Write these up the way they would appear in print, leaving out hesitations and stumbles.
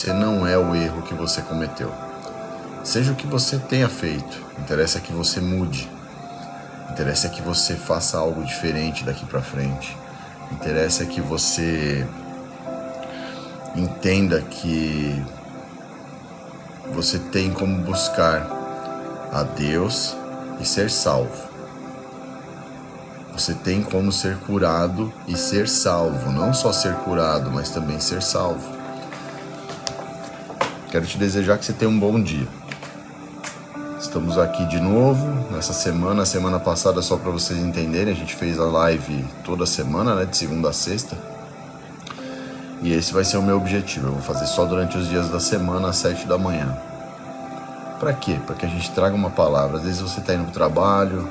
Você não é o erro que você cometeu. Seja o que você tenha feito, interessa que você mude. Interessa que você faça algo diferente daqui pra frente. Interessa que você entenda que você tem como buscar a Deus e ser salvo. Você tem como ser curado e ser salvo. Não só ser curado, mas também ser salvo. Quero te desejar que você tenha um bom dia. Estamos aqui de novo nessa semana. A semana passada, só para vocês entenderem, a gente fez a live toda semana, né, de segunda a sexta. E esse vai ser o meu objetivo. Eu vou fazer só durante os dias da semana, às 7 da manhã. Para quê? Para que a gente traga uma palavra. Às vezes você está indo para o trabalho,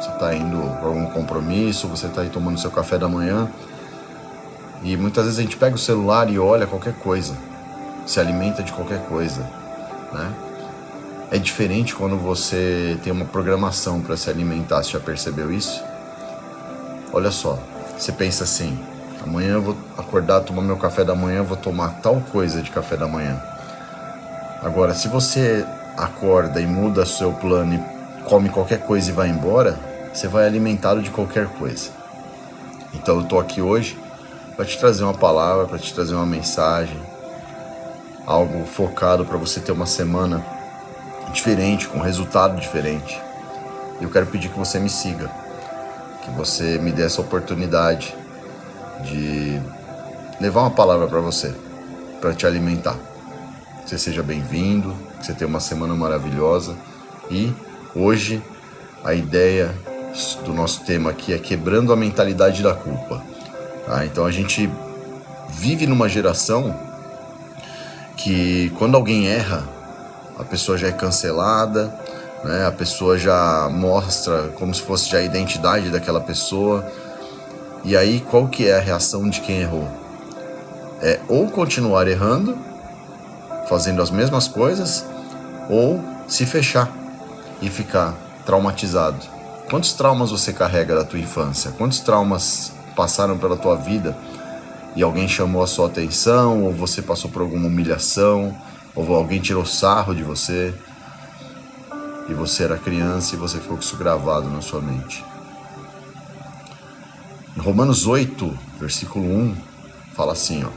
você está indo para algum compromisso, você está aí tomando seu café da manhã. E muitas vezes a gente pega o celular e olha qualquer coisa. Se alimenta de qualquer coisa, né? É diferente quando você tem uma programação para se alimentar. Você já percebeu isso? Olha só, você pensa assim: amanhã eu vou acordar, tomar meu café da manhã, vou tomar tal coisa de café da manhã. Agora, se você acorda e muda seu plano e come qualquer coisa e vai embora, você vai alimentado de qualquer coisa. Então eu tô aqui hoje para te trazer uma palavra, para te trazer uma mensagem, algo focado para você ter uma semana diferente, com resultado diferente. Eu quero pedir que você me siga, que você me dê essa oportunidade de levar uma palavra para você, para te alimentar. Que você seja bem-vindo, que você tenha uma semana maravilhosa. E hoje a ideia do nosso tema aqui é quebrando a mentalidade da culpa. Tá? Então a gente vive numa geração que quando alguém erra, a pessoa já é cancelada, né? A pessoa já mostra como se fosse já a identidade daquela pessoa. E aí qual que é a reação de quem errou? É ou continuar errando, fazendo as mesmas coisas, ou se fechar e ficar traumatizado. Quantos traumas você carrega da tua infância? Quantos traumas passaram pela tua vida e alguém chamou a sua atenção, ou você passou por alguma humilhação, ou alguém tirou sarro de você, e você era criança e você ficou com isso gravado na sua mente? Em Romanos 8, versículo 1, fala assim, ó: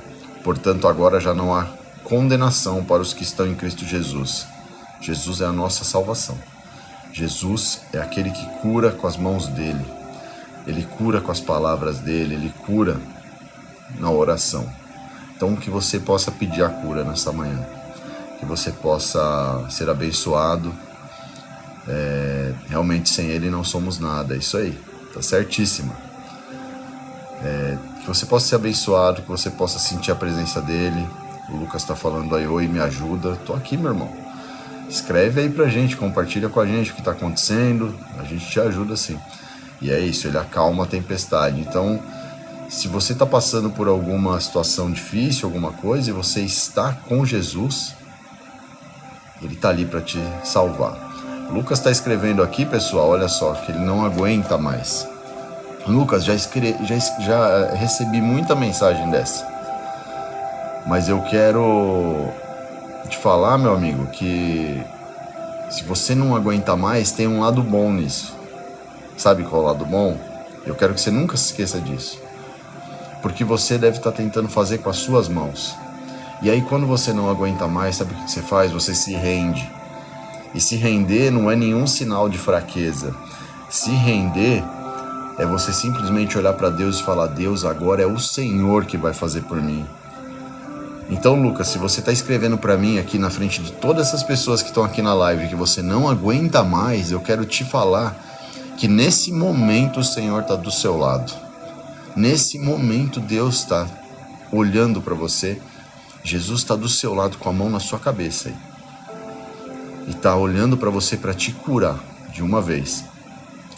portanto agora já não há condenação para os que estão em Cristo Jesus. Jesus é a nossa salvação. Jesus é aquele que cura com as mãos dele. Ele cura com as palavras dele, ele cura na oração. Então que você possa pedir a cura nessa manhã, que você possa ser abençoado. Realmente sem ele não somos nada, é isso aí, tá certíssimo. Que você possa ser abençoado, que você possa sentir a presença dele. O Lucas tá falando aí: oi, me ajuda. Tô aqui, meu irmão. Escreve aí pra gente, compartilha com a gente o que tá acontecendo, a gente te ajuda sim. E é isso, ele acalma a tempestade. Então, se você está passando por alguma situação difícil, alguma coisa, e você está com Jesus, ele está ali para te salvar. Lucas está escrevendo aqui, pessoal, olha só, que ele não aguenta mais. Lucas, já recebi muita mensagem dessa. Mas eu quero te falar, meu amigo, que se você não aguenta mais, tem um lado bom nisso. Sabe qual é o lado bom? Eu quero que você nunca se esqueça disso. Porque você deve estar tentando fazer com as suas mãos. E aí quando você não aguenta mais, sabe o que você faz? Você se rende. E se render não é nenhum sinal de fraqueza. Se render é você simplesmente olhar para Deus e falar: Deus, agora é o Senhor que vai fazer por mim. Então, Lucas, se você está escrevendo para mim aqui na frente de todas essas pessoas que estão aqui na live, que você não aguenta mais, eu quero te falar que nesse momento o Senhor está do seu lado. Nesse momento Deus está olhando para você. Jesus está do seu lado com a mão na sua cabeça aí. E está olhando para você para te curar de uma vez.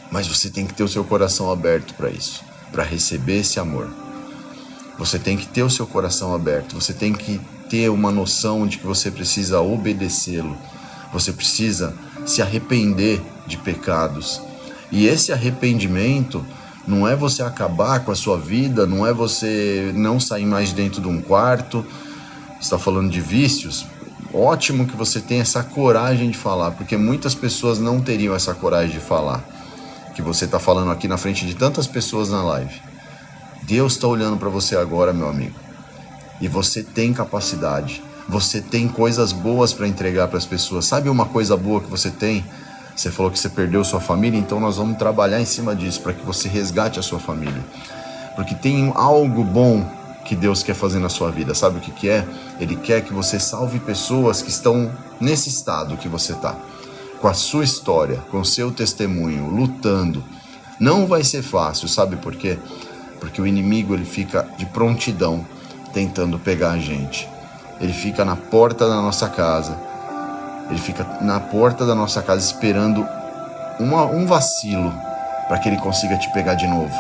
Mas você tem que ter o seu coração aberto para isso, para receber esse amor. Você tem que ter o seu coração aberto. Você tem que ter uma noção de que você precisa obedecê-lo. Você precisa se arrepender de pecados. E esse arrependimento não é você acabar com a sua vida, não é você não sair mais dentro de um quarto, está falando de vícios, ótimo que você tenha essa coragem de falar, porque muitas pessoas não teriam essa coragem de falar, que você está falando aqui na frente de tantas pessoas na live. Deus está olhando para você agora, meu amigo, e você tem capacidade, você tem coisas boas para entregar para as pessoas. Sabe uma coisa boa que você tem? Você falou que você perdeu sua família, então nós vamos trabalhar em cima disso, para que você resgate a sua família, porque tem algo bom que Deus quer fazer na sua vida. Sabe o que é? Ele quer que você salve pessoas que estão nesse estado que você está, com a sua história, com o seu testemunho, lutando. Não vai ser fácil, sabe por quê? Porque o inimigo, ele fica de prontidão tentando pegar a gente. Ele fica na porta da nossa casa, ele fica na porta da nossa casa esperando um vacilo para que ele consiga te pegar de novo.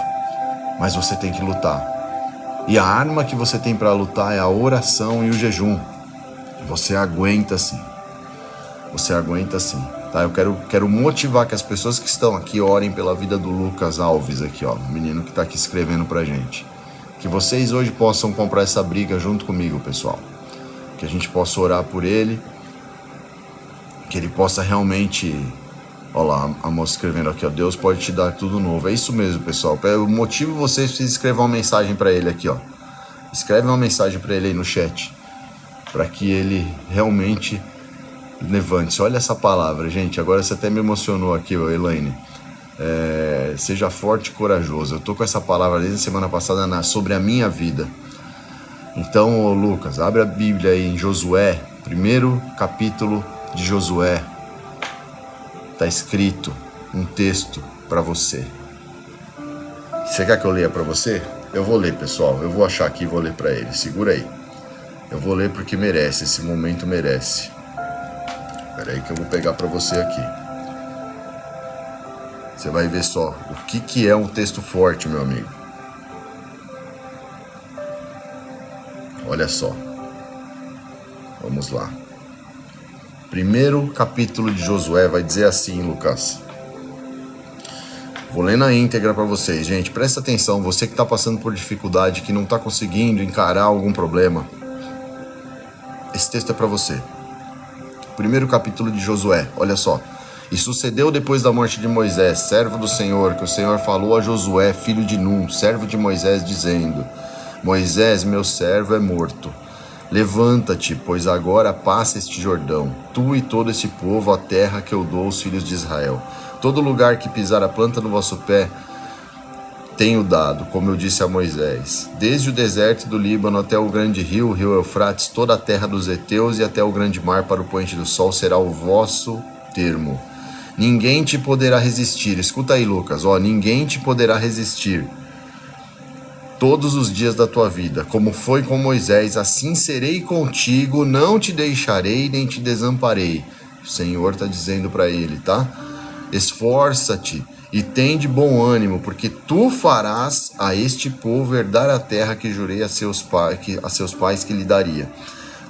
Mas você tem que lutar. E a arma que você tem para lutar é a oração e o jejum. Você aguenta sim. Você aguenta sim. Tá? Eu quero motivar que as pessoas que estão aqui orem pela vida do Lucas Alves aqui, ó, o menino que está aqui escrevendo pra gente. Que vocês hoje possam comprar essa briga junto comigo, pessoal. Que a gente possa orar por ele. Que ele possa realmente... Olha lá, a moça escrevendo aqui, ó. Deus pode te dar tudo novo. É isso mesmo, pessoal. Eu motivo vocês para escrever uma mensagem para ele aqui, ó. Escreve uma mensagem para ele aí no chat. Para que ele realmente levante-se. Olha essa palavra, gente. Agora você até me emocionou aqui, ó, Elaine. Seja forte e corajoso. Eu tô com essa palavra desde a semana passada sobre a minha vida. Então, ô Lucas, abre a Bíblia aí em Josué. Primeiro capítulo de Josué. Está escrito um texto para você. Você quer que eu leia para você? Eu vou ler, pessoal. Eu vou achar aqui e vou ler para ele. Segura aí. Eu vou ler porque merece. Esse momento merece. Espera aí que eu vou pegar para você aqui. Você vai ver só o que é um texto forte, meu amigo. Olha só. Vamos lá. Primeiro capítulo de Josué vai dizer assim, Lucas. Vou ler na íntegra para vocês, gente. Presta atenção, você que está passando por dificuldade, que não está conseguindo encarar algum problema. Esse texto é para você. Primeiro capítulo de Josué, olha só. E sucedeu depois da morte de Moisés, servo do Senhor, que o Senhor falou a Josué, filho de Num, servo de Moisés, dizendo: Moisés, meu servo, é morto. Levanta-te, pois agora passa este Jordão, tu e todo este povo, a terra que eu dou aos filhos de Israel. Todo lugar que pisar a planta do vosso pé, tenho dado, como eu disse a Moisés. Desde o deserto do Líbano até o grande rio, o rio Eufrates, toda a terra dos heteus e até o grande mar para o poente do sol será o vosso termo. Ninguém te poderá resistir. Escuta aí, Lucas, ó, ninguém te poderá resistir todos os dias da tua vida, como foi com Moisés, assim serei contigo, não te deixarei nem te desamparei. O Senhor está dizendo para ele, tá? Esforça-te e tem de bom ânimo, porque tu farás a este povo herdar a terra que jurei a seus pais que lhe daria.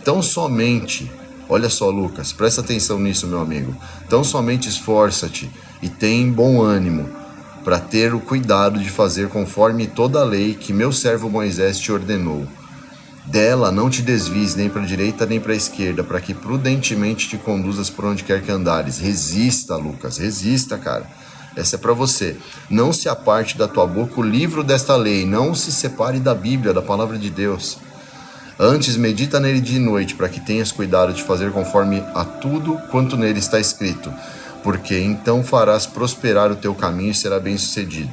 Tão somente, olha só, Lucas, presta atenção nisso, meu amigo. Tão somente esforça-te e tem bom ânimo, para ter o cuidado de fazer conforme toda a lei que meu servo Moisés te ordenou. Dela não te desvies nem para a direita nem para a esquerda, para que prudentemente te conduzas por onde quer que andares. Resista, Lucas, resista, cara. Essa é para você. Não se aparte da tua boca o livro desta lei, não se separe da Bíblia, da palavra de Deus. Antes medita nele de noite, para que tenhas cuidado de fazer conforme a tudo quanto nele está escrito. Porque então farás prosperar o teu caminho e será bem sucedido.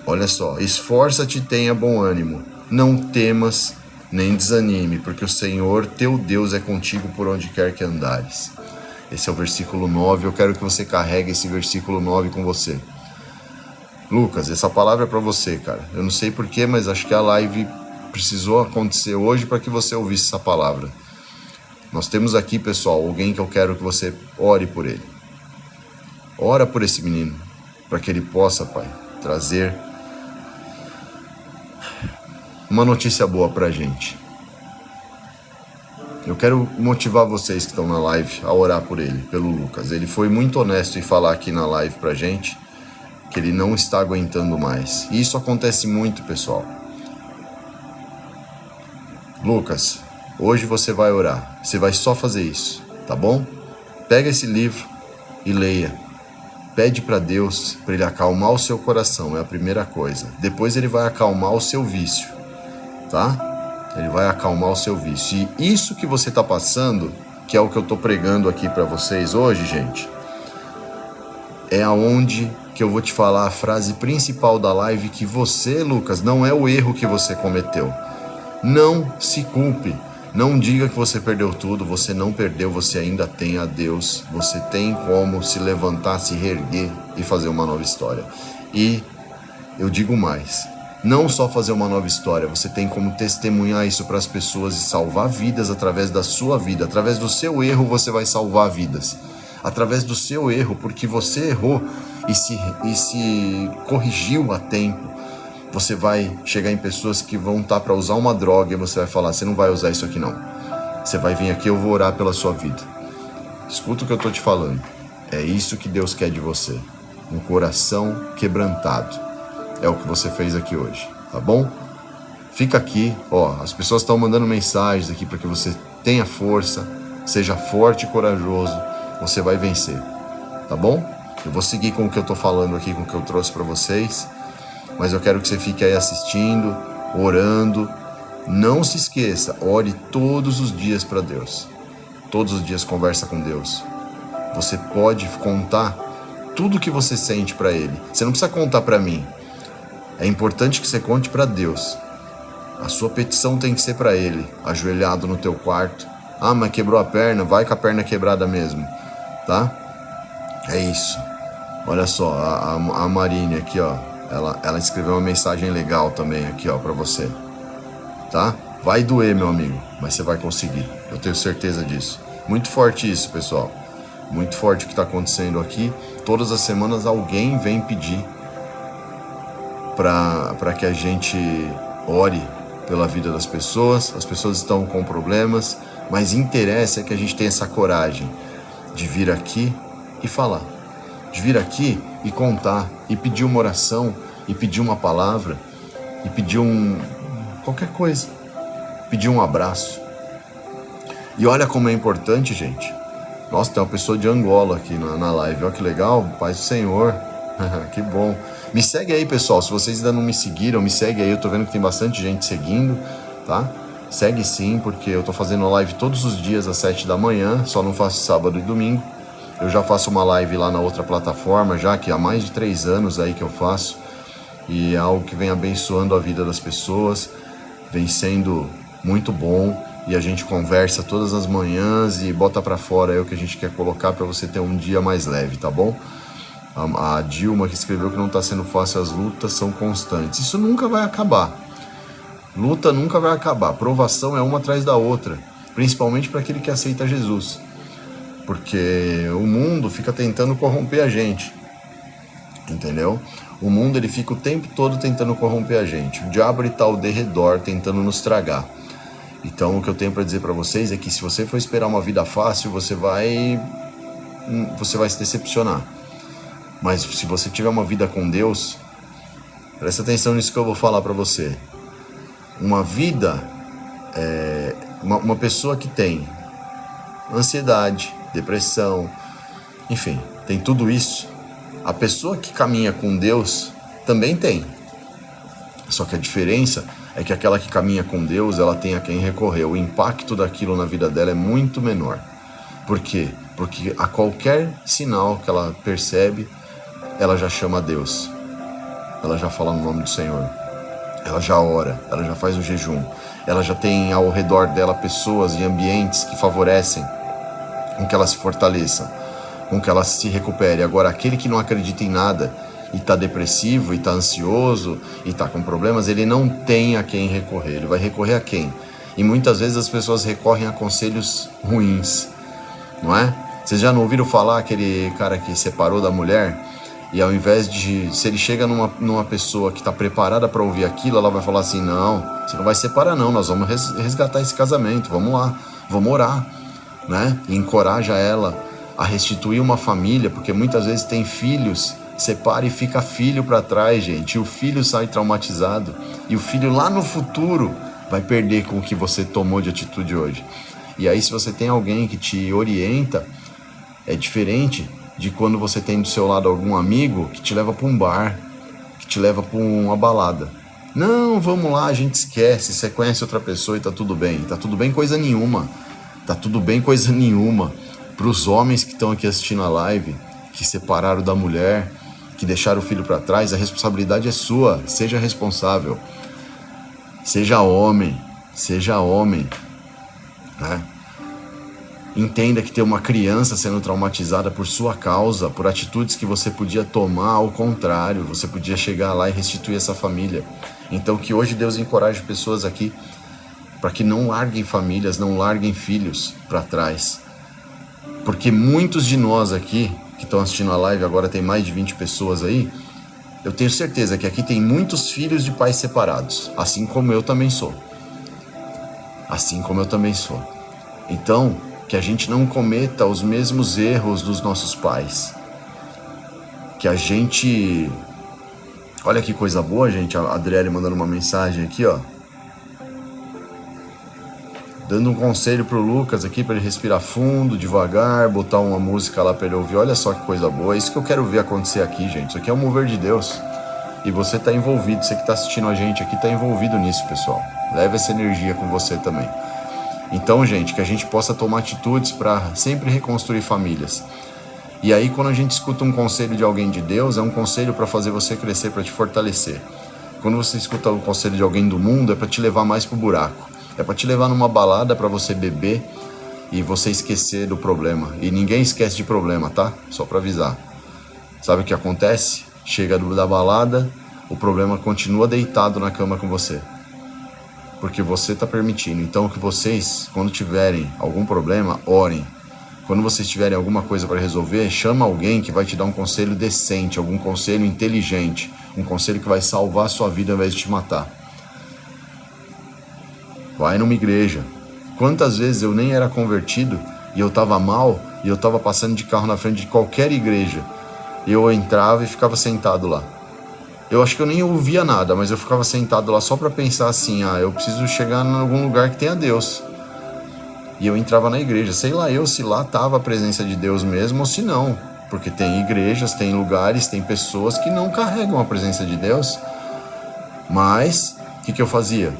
Olha só, esforça-te e tenha bom ânimo, não temas nem desanime, porque o Senhor teu Deus é contigo por onde quer que andares. Esse é o versículo 9, eu quero que você carregue esse versículo 9 com você. Lucas, essa palavra é para você, cara. Eu não sei porquê, mas acho que a live precisou acontecer hoje para que você ouvisse essa palavra. Nós temos aqui, pessoal, alguém que eu quero que você ore por ele. Ora por esse menino, para que ele possa, Pai, trazer uma notícia boa para a gente. Eu quero motivar vocês que estão na live a orar por ele, pelo Lucas. Ele foi muito honesto em falar aqui na live pra gente que ele não está aguentando mais. E isso acontece muito, pessoal. Lucas, hoje você vai orar. Você vai só fazer isso, tá bom? Pega esse livro e leia. Pede para Deus para ele acalmar o seu coração, é a primeira coisa. Depois ele vai acalmar o seu vício, tá? Ele vai acalmar o seu vício. E isso que você está passando, que é o que eu estou pregando aqui para vocês hoje, gente, é aonde que eu vou te falar a frase principal da live, que você, Lucas, não é o erro que você cometeu. Não se culpe. Não diga que você perdeu tudo. Você não perdeu, você ainda tem a Deus. Você tem como se levantar, se reerguer e fazer uma nova história. E eu digo mais, não só fazer uma nova história, você tem como testemunhar isso para as pessoas e salvar vidas através da sua vida. Através do seu erro você vai salvar vidas. Através do seu erro, porque você errou e se corrigiu a tempo, você vai chegar em pessoas que vão estar para usar uma droga e você vai falar, você não vai usar isso aqui não. Você vai vir aqui, eu vou orar pela sua vida. Escuta o que eu estou te falando. É isso que Deus quer de você. Um coração quebrantado. É o que você fez aqui hoje, tá bom? Fica aqui, ó, as pessoas estão mandando mensagens aqui para que você tenha força, seja forte e corajoso, você vai vencer, tá bom? Eu vou seguir com o que eu tô falando aqui, com o que eu trouxe para vocês, mas eu quero que você fique aí assistindo, orando. Não se esqueça, ore todos os dias para Deus. Todos os dias conversa com Deus. Você pode contar tudo o que você sente para Ele. Você não precisa contar para mim. É importante que você conte para Deus. A sua petição tem que ser para Ele, ajoelhado no teu quarto. Ah, mas quebrou a perna, vai com a perna quebrada mesmo, tá? É isso. Olha só, a Marine aqui, ó, ela escreveu uma mensagem legal também aqui, ó, para você, tá? Vai doer, meu amigo, mas você vai conseguir, eu tenho certeza disso. Muito forte isso, pessoal. Muito forte o que está acontecendo aqui. Todas as semanas alguém vem pedir para que a gente ore pela vida das pessoas. As pessoas estão com problemas, mas interessa é que a gente tenha essa coragem de vir aqui e falar, de vir aqui e contar, e pedir uma oração, e pedir uma palavra, e pedir qualquer coisa, pedir um abraço. E olha como é importante, gente. Nossa, tem uma pessoa de Angola aqui na live, olha que legal, paz do Senhor. Que bom. Me segue aí, pessoal, se vocês ainda não me seguiram, me segue aí, eu tô vendo que tem bastante gente seguindo, tá? Segue sim, porque eu tô fazendo live todos os dias às 7 da manhã, só não faço sábado e domingo. Eu já faço uma live lá na outra plataforma, já que há mais de 3 anos aí que eu faço, e é algo que vem abençoando a vida das pessoas, vem sendo muito bom, e a gente conversa todas as manhãs e bota pra fora aí o que a gente quer colocar para você ter um dia mais leve, tá bom? A Dilma que escreveu que não tá sendo fácil, as lutas são constantes. Isso nunca vai acabar. Luta nunca vai acabar. Provação é uma atrás da outra, principalmente para aquele que aceita Jesus. Porque o mundo fica tentando corromper a gente, entendeu? O mundo ele fica o tempo todo tentando corromper a gente. O diabo está ao derredor tentando nos tragar. Então o que eu tenho para dizer para vocês é que se você for esperar uma vida fácil, você vai se decepcionar. Mas se você tiver uma vida com Deus, presta atenção nisso que eu vou falar para você. Uma vida, uma pessoa que tem ansiedade, depressão, enfim, tem tudo isso. A pessoa que caminha com Deus também tem. Só que a diferença é que aquela que caminha com Deus, ela tem a quem recorrer. O impacto daquilo na vida dela é muito menor. Por quê? Porque a qualquer sinal que ela percebe, ela já chama a Deus. Ela já fala no nome do Senhor. Ela já ora, ela já faz o jejum. Ela já tem ao redor dela pessoas e ambientes que favorecem com que ela se fortaleça, com que ela se recupere. Agora, aquele que não acredita em nada e está depressivo, e está ansioso, e está com problemas, ele não tem a quem recorrer. Ele vai recorrer a quem? E muitas vezes as pessoas recorrem a conselhos ruins, não é? Vocês já não ouviram falar aquele cara que separou da mulher? E ao invés de... Se ele chega numa pessoa que está preparada para ouvir aquilo, ela vai falar assim, não, você não vai separar não, nós vamos resgatar esse casamento, vamos lá, vamos orar, né? E encoraja ela a restituir uma família, porque muitas vezes tem filhos, separa e fica filho para trás, gente, e o filho sai traumatizado, e o filho lá no futuro vai perder com o que você tomou de atitude hoje. E aí, se você tem alguém que te orienta, é diferente de quando você tem do seu lado algum amigo que te leva para um bar, que te leva para uma balada. Não, vamos lá, a gente esquece, você conhece outra pessoa e tá tudo bem. Tá tudo bem coisa nenhuma. Tá tudo bem coisa nenhuma. Para os homens que estão aqui assistindo a live, que separaram da mulher, que deixaram o filho para trás, a responsabilidade é sua. Seja responsável. Seja homem. Seja homem. Né? Entenda que tem uma criança sendo traumatizada por sua causa, por atitudes que você podia tomar ao contrário. Você podia chegar lá e restituir essa família. Então que hoje Deus encoraje pessoas aqui para que não larguem famílias, não larguem filhos para trás. Porque muitos de nós aqui, que estão assistindo a live, agora tem mais de 20 pessoas aí, eu tenho certeza que aqui tem muitos filhos de pais separados, assim como eu também sou. Assim como eu também sou. Então, que a gente não cometa os mesmos erros dos nossos pais. Que a gente... Olha que coisa boa, gente, a Adriele mandando uma mensagem aqui, ó. Dando um conselho pro Lucas aqui, para ele respirar fundo, devagar, botar uma música lá para ele ouvir. Olha só que coisa boa. É isso que eu quero ver acontecer aqui, gente. Isso aqui é o mover de Deus. E você tá envolvido, você que tá assistindo a gente aqui tá envolvido nisso, pessoal. Leva essa energia com você também. Então, gente, que a gente possa tomar atitudes para sempre reconstruir famílias. E aí, quando a gente escuta um conselho de alguém de Deus, é um conselho para fazer você crescer, para te fortalecer. Quando você escuta um conselho de alguém do mundo, é para te levar mais pro buraco. É para te levar numa balada para você beber e você esquecer do problema. E ninguém esquece de problema, tá? Só para avisar. Sabe o que acontece? Chega da balada, o problema continua deitado na cama com você. Porque você está permitindo. Então que vocês, quando tiverem algum problema, orem. Quando vocês tiverem alguma coisa para resolver, chama alguém que vai te dar um conselho decente, algum conselho inteligente, um conselho que vai salvar a sua vida ao invés de te matar. Vai numa igreja. Quantas vezes eu nem era convertido e eu estava mal e eu estava passando de carro na frente de qualquer igreja. Eu entrava e ficava sentado lá. Eu acho que eu nem ouvia nada, mas eu ficava sentado lá só para pensar assim, eu preciso chegar em algum lugar que tenha Deus. E eu entrava na igreja, sei lá eu se lá estava a presença de Deus mesmo ou se não. Porque tem igrejas, tem lugares, tem pessoas que não carregam a presença de Deus. Mas, o que eu fazia?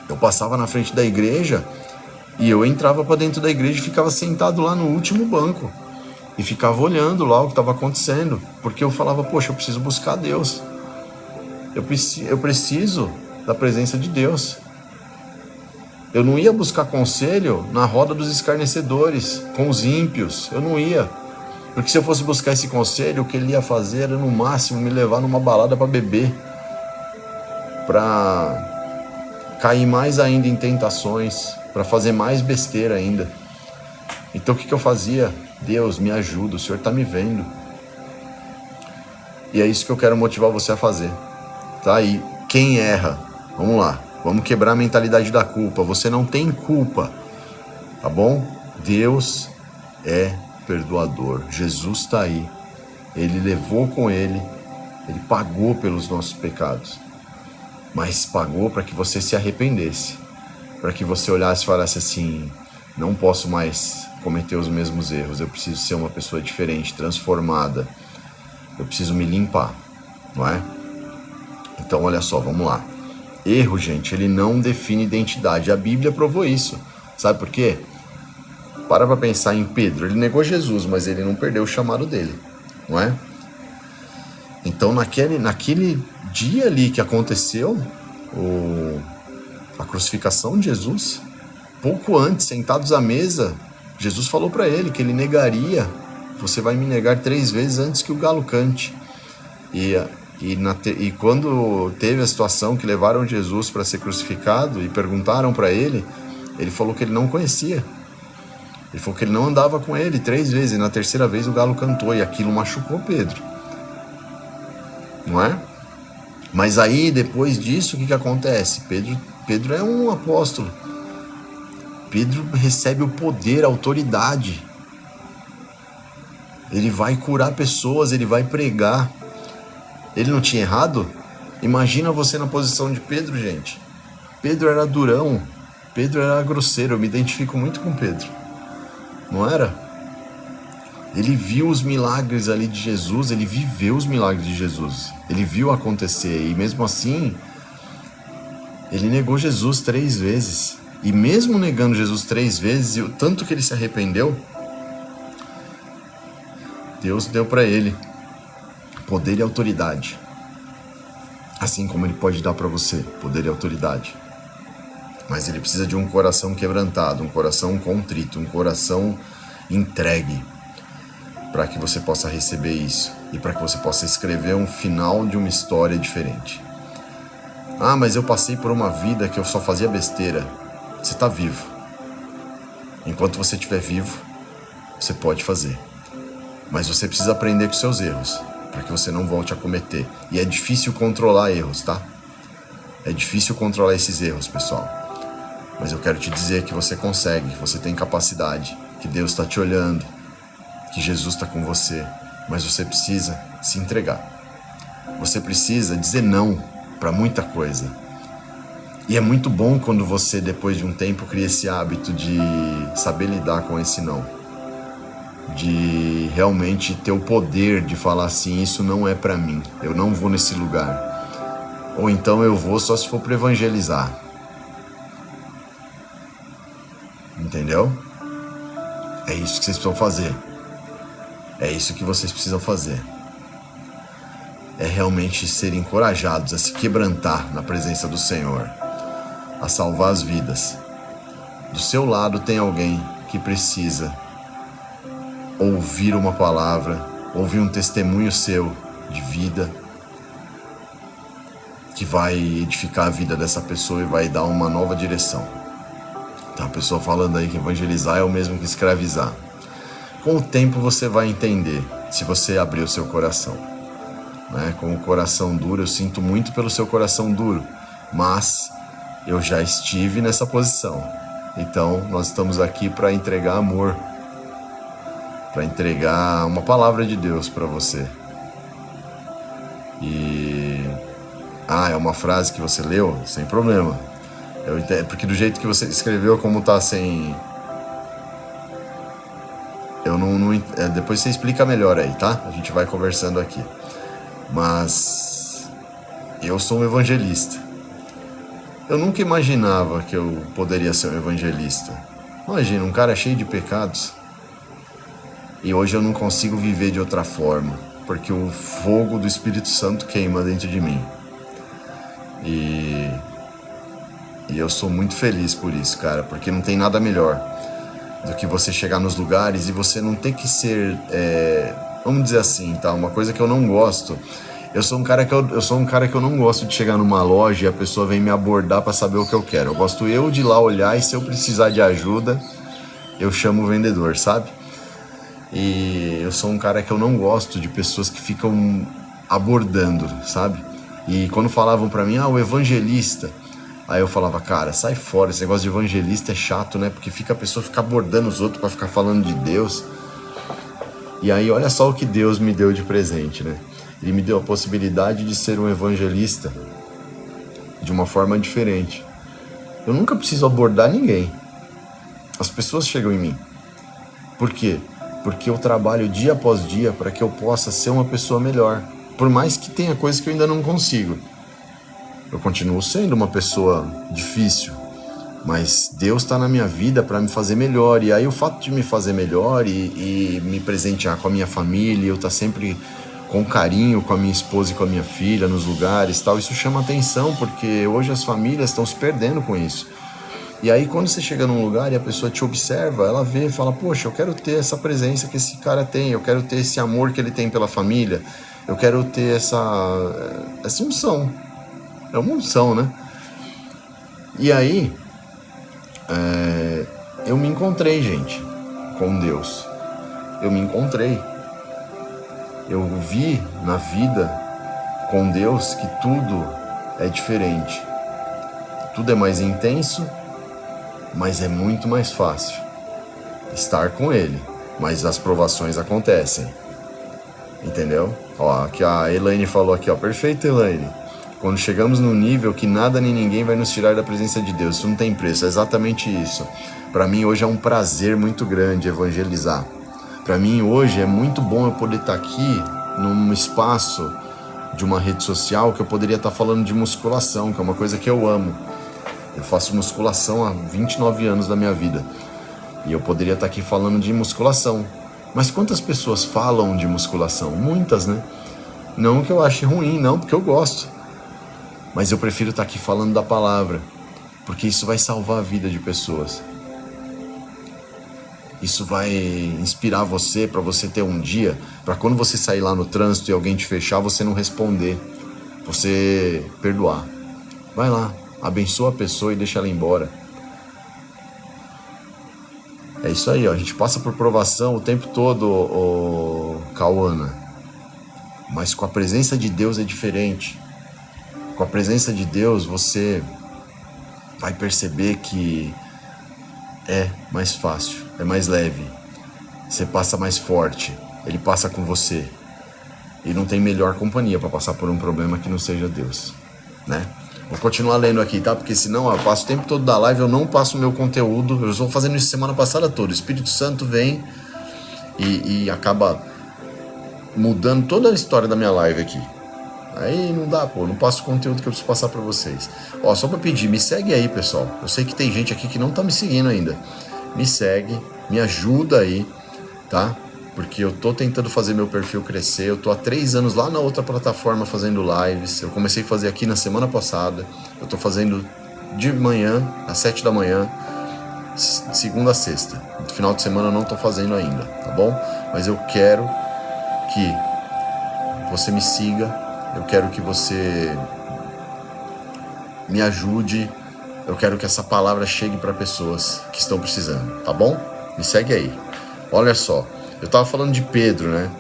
Eu passava na frente da igreja e eu entrava para dentro da igreja e ficava sentado lá no último banco. E ficava olhando lá o que estava acontecendo. Porque eu falava, poxa, eu preciso buscar Deus. Eu preciso da presença de Deus. Eu não ia buscar conselho na roda dos escarnecedores, com os ímpios. Eu não ia. Porque se eu fosse buscar esse conselho, o que ele ia fazer era no máximo me levar numa balada para beber. Para cair mais ainda em tentações, para fazer mais besteira ainda. Então o que eu fazia? Deus, me ajuda, o Senhor está me vendo. E é isso que eu quero motivar você a fazer. Tá? E quem erra, vamos lá, vamos quebrar a mentalidade da culpa. Você não tem culpa, tá bom? Deus é perdoador. Jesus está aí. Ele levou com ele, ele pagou pelos nossos pecados. Mas pagou para que você se arrependesse, para que você olhasse e falasse assim, não posso mais cometer os mesmos erros, eu preciso ser uma pessoa diferente, transformada, eu preciso me limpar, não é? Então olha só, vamos lá. Erro, gente, ele não define identidade, a Bíblia provou isso, sabe por quê? Para pensar em Pedro, ele negou Jesus, mas ele não perdeu o chamado dele, não é? Então naquele dia ali que aconteceu a crucificação de Jesus, pouco antes, sentados à mesa, Jesus falou para ele que ele negaria, você vai me negar 3 vezes antes que o galo cante. E quando teve a situação que levaram Jesus para ser crucificado e perguntaram para ele falou que ele não conhecia. Ele falou que ele não andava com ele 3 vezes, e na 3ª vez o galo cantou, e aquilo machucou Pedro. Não é? Mas aí, depois disso, o que acontece? Pedro é um apóstolo. Pedro recebe o poder, a autoridade. Ele vai curar pessoas, ele vai pregar. Ele não tinha errado? Imagina você na posição de Pedro, gente. Pedro era durão, Pedro era grosseiro, eu me identifico muito com Pedro, não era? Ele viu os milagres ali de Jesus, ele viveu os milagres de Jesus, ele viu acontecer, e mesmo assim, ele negou Jesus 3 vezes, e mesmo negando Jesus 3 vezes, e o tanto que ele se arrependeu, Deus deu para ele poder e autoridade, assim como ele pode dar para você poder e autoridade. Mas ele precisa de um coração quebrantado, um coração contrito, um coração entregue, para que você possa receber isso e para que você possa escrever um final de uma história diferente. Ah, mas eu passei por uma vida que eu só fazia besteira. Você está vivo. Enquanto você estiver vivo, você pode fazer. Mas você precisa aprender com seus erros, para que você não volte a cometer. E é difícil controlar erros, tá? É difícil controlar esses erros, pessoal. Mas eu quero te dizer que você consegue, que você tem capacidade, que Deus está te olhando, que Jesus está com você. Mas você precisa se entregar. Você precisa dizer não para muita coisa. E é muito bom quando você, depois de um tempo, cria esse hábito de saber lidar com esse não. De realmente ter o poder de falar assim, isso não é para mim, eu não vou nesse lugar. Ou então eu vou só se for para evangelizar. Entendeu? É isso que vocês precisam fazer. É isso que vocês precisam fazer. É realmente serem encorajados a se quebrantar na presença do Senhor, a salvar as vidas. Do seu lado tem alguém que precisa ouvir uma palavra, ouvir um testemunho seu de vida, que vai edificar a vida dessa pessoa e vai dar uma nova direção. Tem uma pessoa falando aí que evangelizar é o mesmo que escravizar. Com o tempo você vai entender, se você abrir o seu coração. Com o coração duro, eu sinto muito pelo seu coração duro, mas eu já estive nessa posição. Então nós estamos aqui para entregar amor, para entregar uma palavra de Deus para você. É uma frase que você leu? Sem problema. Eu entendo, porque do jeito que você escreveu, como tá sem... Eu não depois você explica melhor aí, tá? A gente vai conversando aqui. Mas eu sou um evangelista. Eu nunca imaginava que eu poderia ser um evangelista. Imagina, um cara cheio de pecados. E hoje eu não consigo viver de outra forma, porque o fogo do Espírito Santo queima dentro de mim. E eu sou muito feliz por isso, cara, porque não tem nada melhor do que você chegar nos lugares e você não ter que ser, vamos dizer assim, tá? Uma coisa que eu não gosto. Eu sou um cara que eu não gosto de chegar numa loja e a pessoa vem me abordar para saber o que eu quero. Eu gosto de ir lá olhar e se eu precisar de ajuda, eu chamo o vendedor, sabe? E eu sou um cara que eu não gosto de pessoas que ficam abordando, sabe? E quando falavam pra mim, o evangelista, aí eu falava, cara, sai fora, esse negócio de evangelista é chato, né? Porque a pessoa fica abordando os outros pra ficar falando de Deus. E aí olha só o que Deus me deu de presente, né? Ele me deu a possibilidade de ser um evangelista de uma forma diferente. Eu nunca preciso abordar ninguém. As pessoas chegam em mim. Por quê? Porque eu trabalho dia após dia para que eu possa ser uma pessoa melhor. Por mais que tenha coisas que eu ainda não consigo. Eu continuo sendo uma pessoa difícil, mas Deus está na minha vida para me fazer melhor. E aí o fato de me fazer melhor e me presentear com a minha família, eu estar sempre com carinho com a minha esposa e com a minha filha nos lugares, tal, isso chama atenção, porque hoje as famílias estão se perdendo com isso. E aí quando você chega num lugar e a pessoa te observa, ela vê e fala, poxa, eu quero ter essa presença que esse cara tem, eu quero ter esse amor que ele tem pela família, eu quero ter essa unção. É uma unção, né? E aí, eu me encontrei, gente, com Deus. Eu me encontrei. Eu vi na vida com Deus que tudo é diferente. Tudo é mais intenso, mas é muito mais fácil estar com Ele. Mas as provações acontecem. Entendeu? Ó, aqui a Elaine falou aqui, ó. Perfeito, Elaine. Quando chegamos num nível que nada nem ninguém vai nos tirar da presença de Deus. Isso não tem preço, é exatamente isso. Para mim hoje é um prazer muito grande evangelizar. Para mim hoje é muito bom eu poder estar aqui num espaço de uma rede social que eu poderia estar falando de musculação, que é uma coisa que eu amo. Eu faço musculação há 29 anos da minha vida. E eu poderia estar aqui falando de musculação. Mas quantas pessoas falam de musculação? Muitas, né? Não que eu ache ruim, não, porque eu gosto. Mas eu prefiro estar aqui falando da palavra, porque isso vai salvar a vida de pessoas. Isso vai inspirar você para você ter um dia, para quando você sair lá no trânsito e alguém te fechar, você não responder, você perdoar. Vai lá, abençoa a pessoa e deixa ela embora. É isso aí, ó. A gente passa por provação o tempo todo, Cauana. Mas com a presença de Deus é diferente. Com a presença de Deus você vai perceber que é mais fácil, é mais leve. Você passa mais forte, Ele passa com você. E não tem melhor companhia para passar por um problema que não seja Deus, né? Vou continuar lendo aqui, tá? Porque senão eu passo o tempo todo da live, eu não passo o meu conteúdo. Eu estou fazendo isso semana passada toda. O Espírito Santo vem e acaba mudando toda a história da minha live aqui. Aí não dá, pô, não passo o conteúdo que eu preciso passar pra vocês. Ó, só pra pedir, me segue aí, pessoal. Eu sei que tem gente aqui que não tá me seguindo ainda. Me segue, me ajuda aí, tá? Porque eu tô tentando fazer meu perfil crescer. Eu tô há 3 anos lá na outra plataforma fazendo lives. Eu comecei a fazer aqui na semana passada. Eu tô fazendo de manhã, às 7 da manhã, segunda a sexta. No final de semana eu não tô fazendo ainda, tá bom? Mas eu quero que você me siga. Eu quero que você me ajude. Eu quero que essa palavra chegue para pessoas que estão precisando, tá bom? Me segue aí. Olha só, eu tava falando de Pedro, né?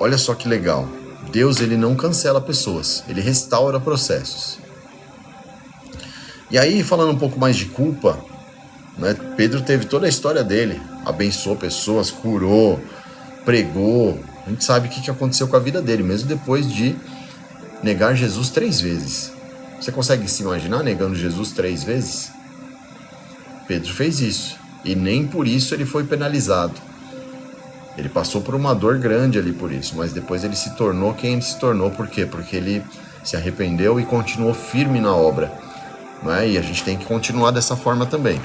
Olha só que legal. Deus, ele não cancela pessoas, ele restaura processos. E aí, falando um pouco mais de culpa, né? Pedro teve toda a história dele. Abençoou pessoas, curou, pregou. A gente sabe o que aconteceu com a vida dele, mesmo depois de negar Jesus 3 vezes. Você consegue se imaginar negando Jesus 3 vezes? Pedro fez isso, e nem por isso ele foi penalizado. Ele passou por uma dor grande ali por isso, mas depois ele se tornou quem ele se tornou. Por quê? Porque ele se arrependeu e continuou firme na obra, né? E a gente tem que continuar dessa forma também.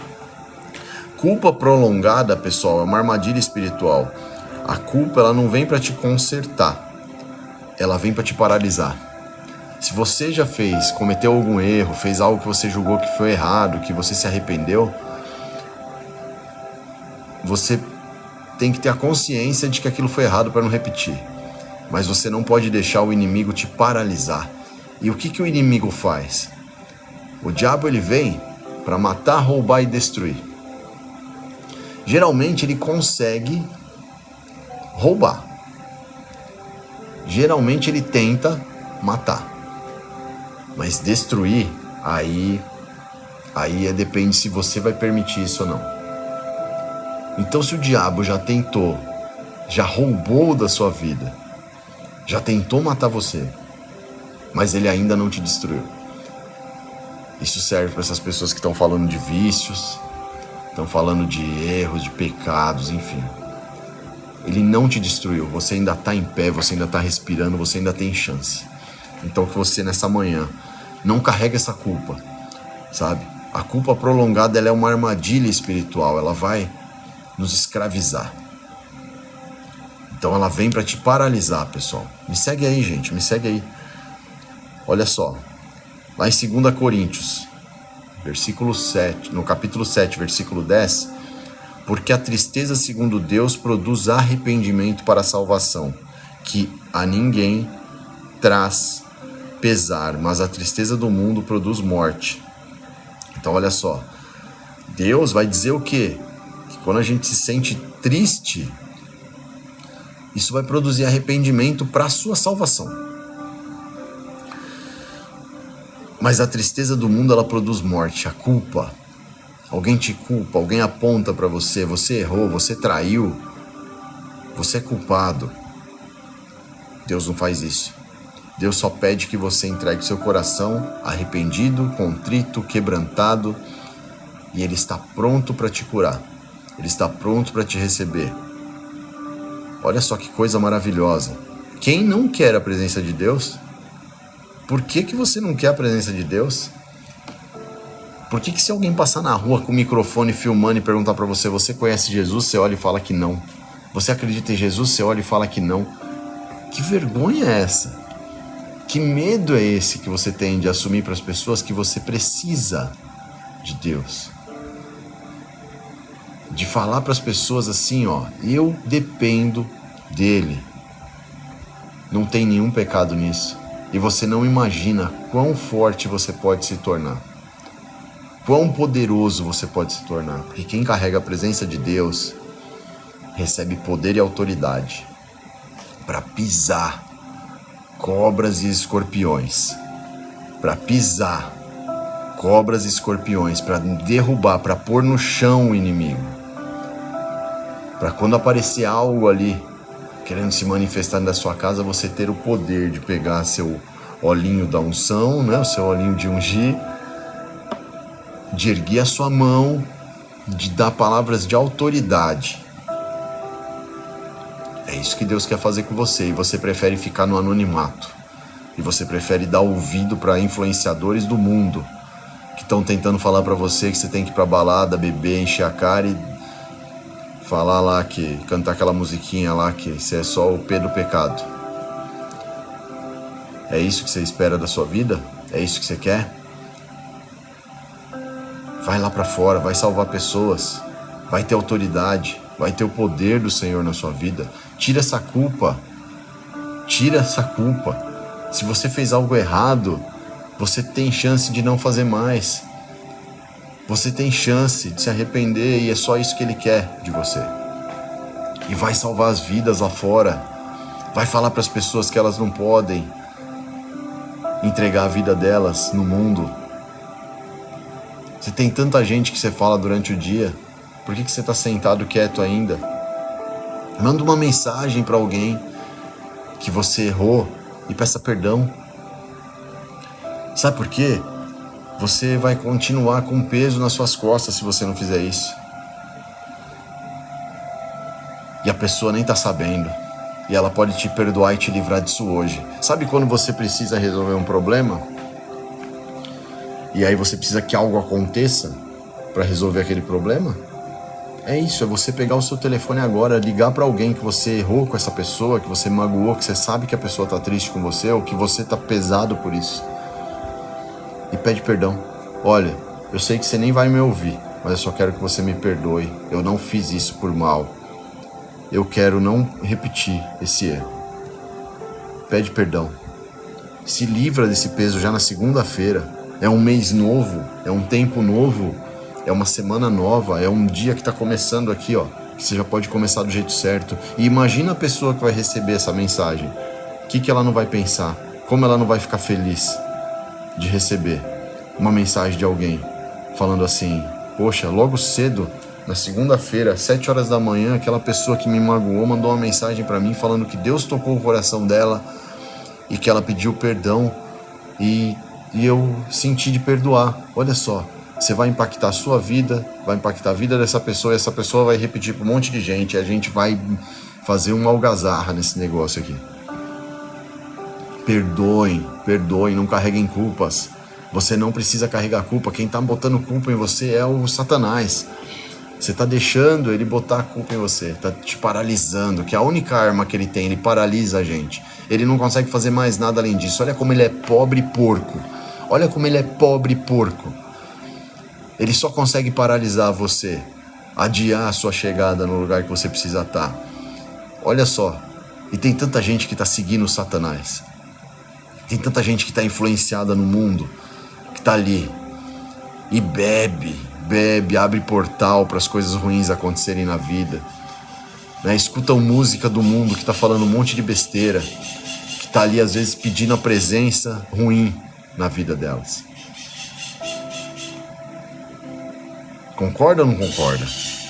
Culpa prolongada, pessoal, é uma armadilha espiritual. A culpa, ela não vem para te consertar, ela vem para te paralisar. Se você já cometeu algum erro, fez algo que você julgou que foi errado, que você se arrependeu, você tem que ter a consciência de que aquilo foi errado para não repetir. Mas você não pode deixar o inimigo te paralisar. E o que o inimigo faz? O diabo, ele vem para matar, roubar e destruir. Geralmente ele consegue roubar. Geralmente ele tenta matar. Mas destruir, aí depende se você vai permitir isso ou não. Então, se o diabo já tentou, já roubou da sua vida, já tentou matar você, mas ele ainda não te destruiu. Isso serve para essas pessoas que estão falando de vícios, estão falando de erros, de pecados, enfim. Ele não te destruiu, você ainda está em pé, você ainda está respirando, você ainda tem chance. Então que você nessa manhã não carregue essa culpa, sabe? A culpa prolongada, ela é uma armadilha espiritual, ela vai nos escravizar. Então ela vem para te paralisar, pessoal. Me segue aí, gente, me segue aí. Olha só, lá em 2 Coríntios, versículo 7, no capítulo 7, versículo 10, porque a tristeza segundo Deus produz arrependimento para a salvação, que a ninguém traz pesar, mas a tristeza do mundo produz morte. Então olha só, Deus vai dizer o quê? Que quando a gente se sente triste, isso vai produzir arrependimento para a sua salvação. Mas a tristeza do mundo, ela produz morte, a culpa. Alguém te culpa, alguém aponta para você, você errou, você traiu, você é culpado. Deus não faz isso. Deus só pede que você entregue seu coração arrependido, contrito, quebrantado, e Ele está pronto para te curar. Ele está pronto para te receber. Olha só que coisa maravilhosa. Quem não quer a presença de Deus? Por que você não quer a presença de Deus? Por que se alguém passar na rua com o microfone filmando e perguntar para você, você conhece Jesus? Você olha e fala que não. Você acredita em Jesus? Você olha e fala que não. Que vergonha é essa? Que medo é esse que você tem de assumir para as pessoas que você precisa de Deus? De falar para as pessoas assim, ó, eu dependo dele. Não tem nenhum pecado nisso. E você não imagina quão forte você pode se tornar. Quão poderoso você pode se tornar. Porque quem carrega a presença de Deus recebe poder e autoridade para pisar cobras e escorpiões. Para pisar cobras e escorpiões. Para derrubar, para pôr no chão o inimigo. Para quando aparecer algo ali querendo se manifestar na sua casa, você ter o poder de pegar seu olhinho da unção, né? O seu olhinho de ungir, de erguer a sua mão, de dar palavras de autoridade. É isso que Deus quer fazer com você, e você prefere ficar no anonimato. E você prefere dar ouvido para influenciadores do mundo que estão tentando falar para você que você tem que ir pra balada, beber, encher a cara e falar lá que, cantar aquela musiquinha lá que você é só o P do pecado. É isso que você espera da sua vida? É isso que você quer? Vai lá pra fora, vai salvar pessoas, vai ter autoridade, vai ter o poder do Senhor na sua vida. Tira essa culpa. Tira essa culpa. Se você fez algo errado, você tem chance de não fazer mais. Você tem chance de se arrepender, e é só isso que Ele quer de você. E vai salvar as vidas lá fora. Vai falar para as pessoas que elas não podem entregar a vida delas no mundo. Você tem tanta gente que você fala durante o dia. Por que você está sentado quieto ainda? Manda uma mensagem para alguém que você errou e peça perdão. Sabe por quê? Você vai continuar com peso nas suas costas se você não fizer isso. E a pessoa nem tá sabendo. E ela pode te perdoar e te livrar disso hoje. Sabe quando você precisa resolver um problema? E aí você precisa que algo aconteça para resolver aquele problema? É isso, é você pegar o seu telefone agora, ligar para alguém que você errou com essa pessoa, que você magoou, que você sabe que a pessoa tá triste com você, ou que você tá pesado por isso. E pede perdão. Olha, eu sei que você nem vai me ouvir, mas eu só quero que você me perdoe. Eu não fiz isso por mal. Eu quero não repetir esse erro. Pede perdão. Se livra desse peso já na segunda-feira. É um mês novo, é um tempo novo, é uma semana nova, é um dia que está começando aqui, ó. Que você já pode começar do jeito certo. E imagina a pessoa que vai receber essa mensagem. O que ela não vai pensar? Como ela não vai ficar feliz de receber uma mensagem de alguém falando assim: poxa, logo cedo, na segunda-feira, 7 horas da manhã, aquela pessoa que me magoou mandou uma mensagem para mim falando que Deus tocou o coração dela e que ela pediu perdão e eu senti de perdoar. Olha só, você vai impactar a sua vida, vai impactar a vida dessa pessoa, e essa pessoa vai repetir para um monte de gente, e a gente vai fazer uma algazarra nesse negócio aqui. Perdoem, não carreguem culpas. Você não precisa carregar culpa. Quem está botando culpa em você é o Satanás. Você está deixando ele botar a culpa em você, está te paralisando, que é a única arma que ele tem, ele paralisa a gente. Ele não consegue fazer mais nada além disso. Olha como ele é pobre e porco. Olha como ele é pobre e porco. Ele só consegue paralisar você, adiar a sua chegada no lugar que você precisa estar. Olha só, e tem tanta gente que está seguindo o Satanás. Tem tanta gente que está influenciada no mundo, que está ali e bebe, abre portal para as coisas ruins acontecerem na vida, né? Escutam música do mundo que está falando um monte de besteira, que está ali às vezes pedindo a presença ruim na vida delas. Concorda ou não concorda?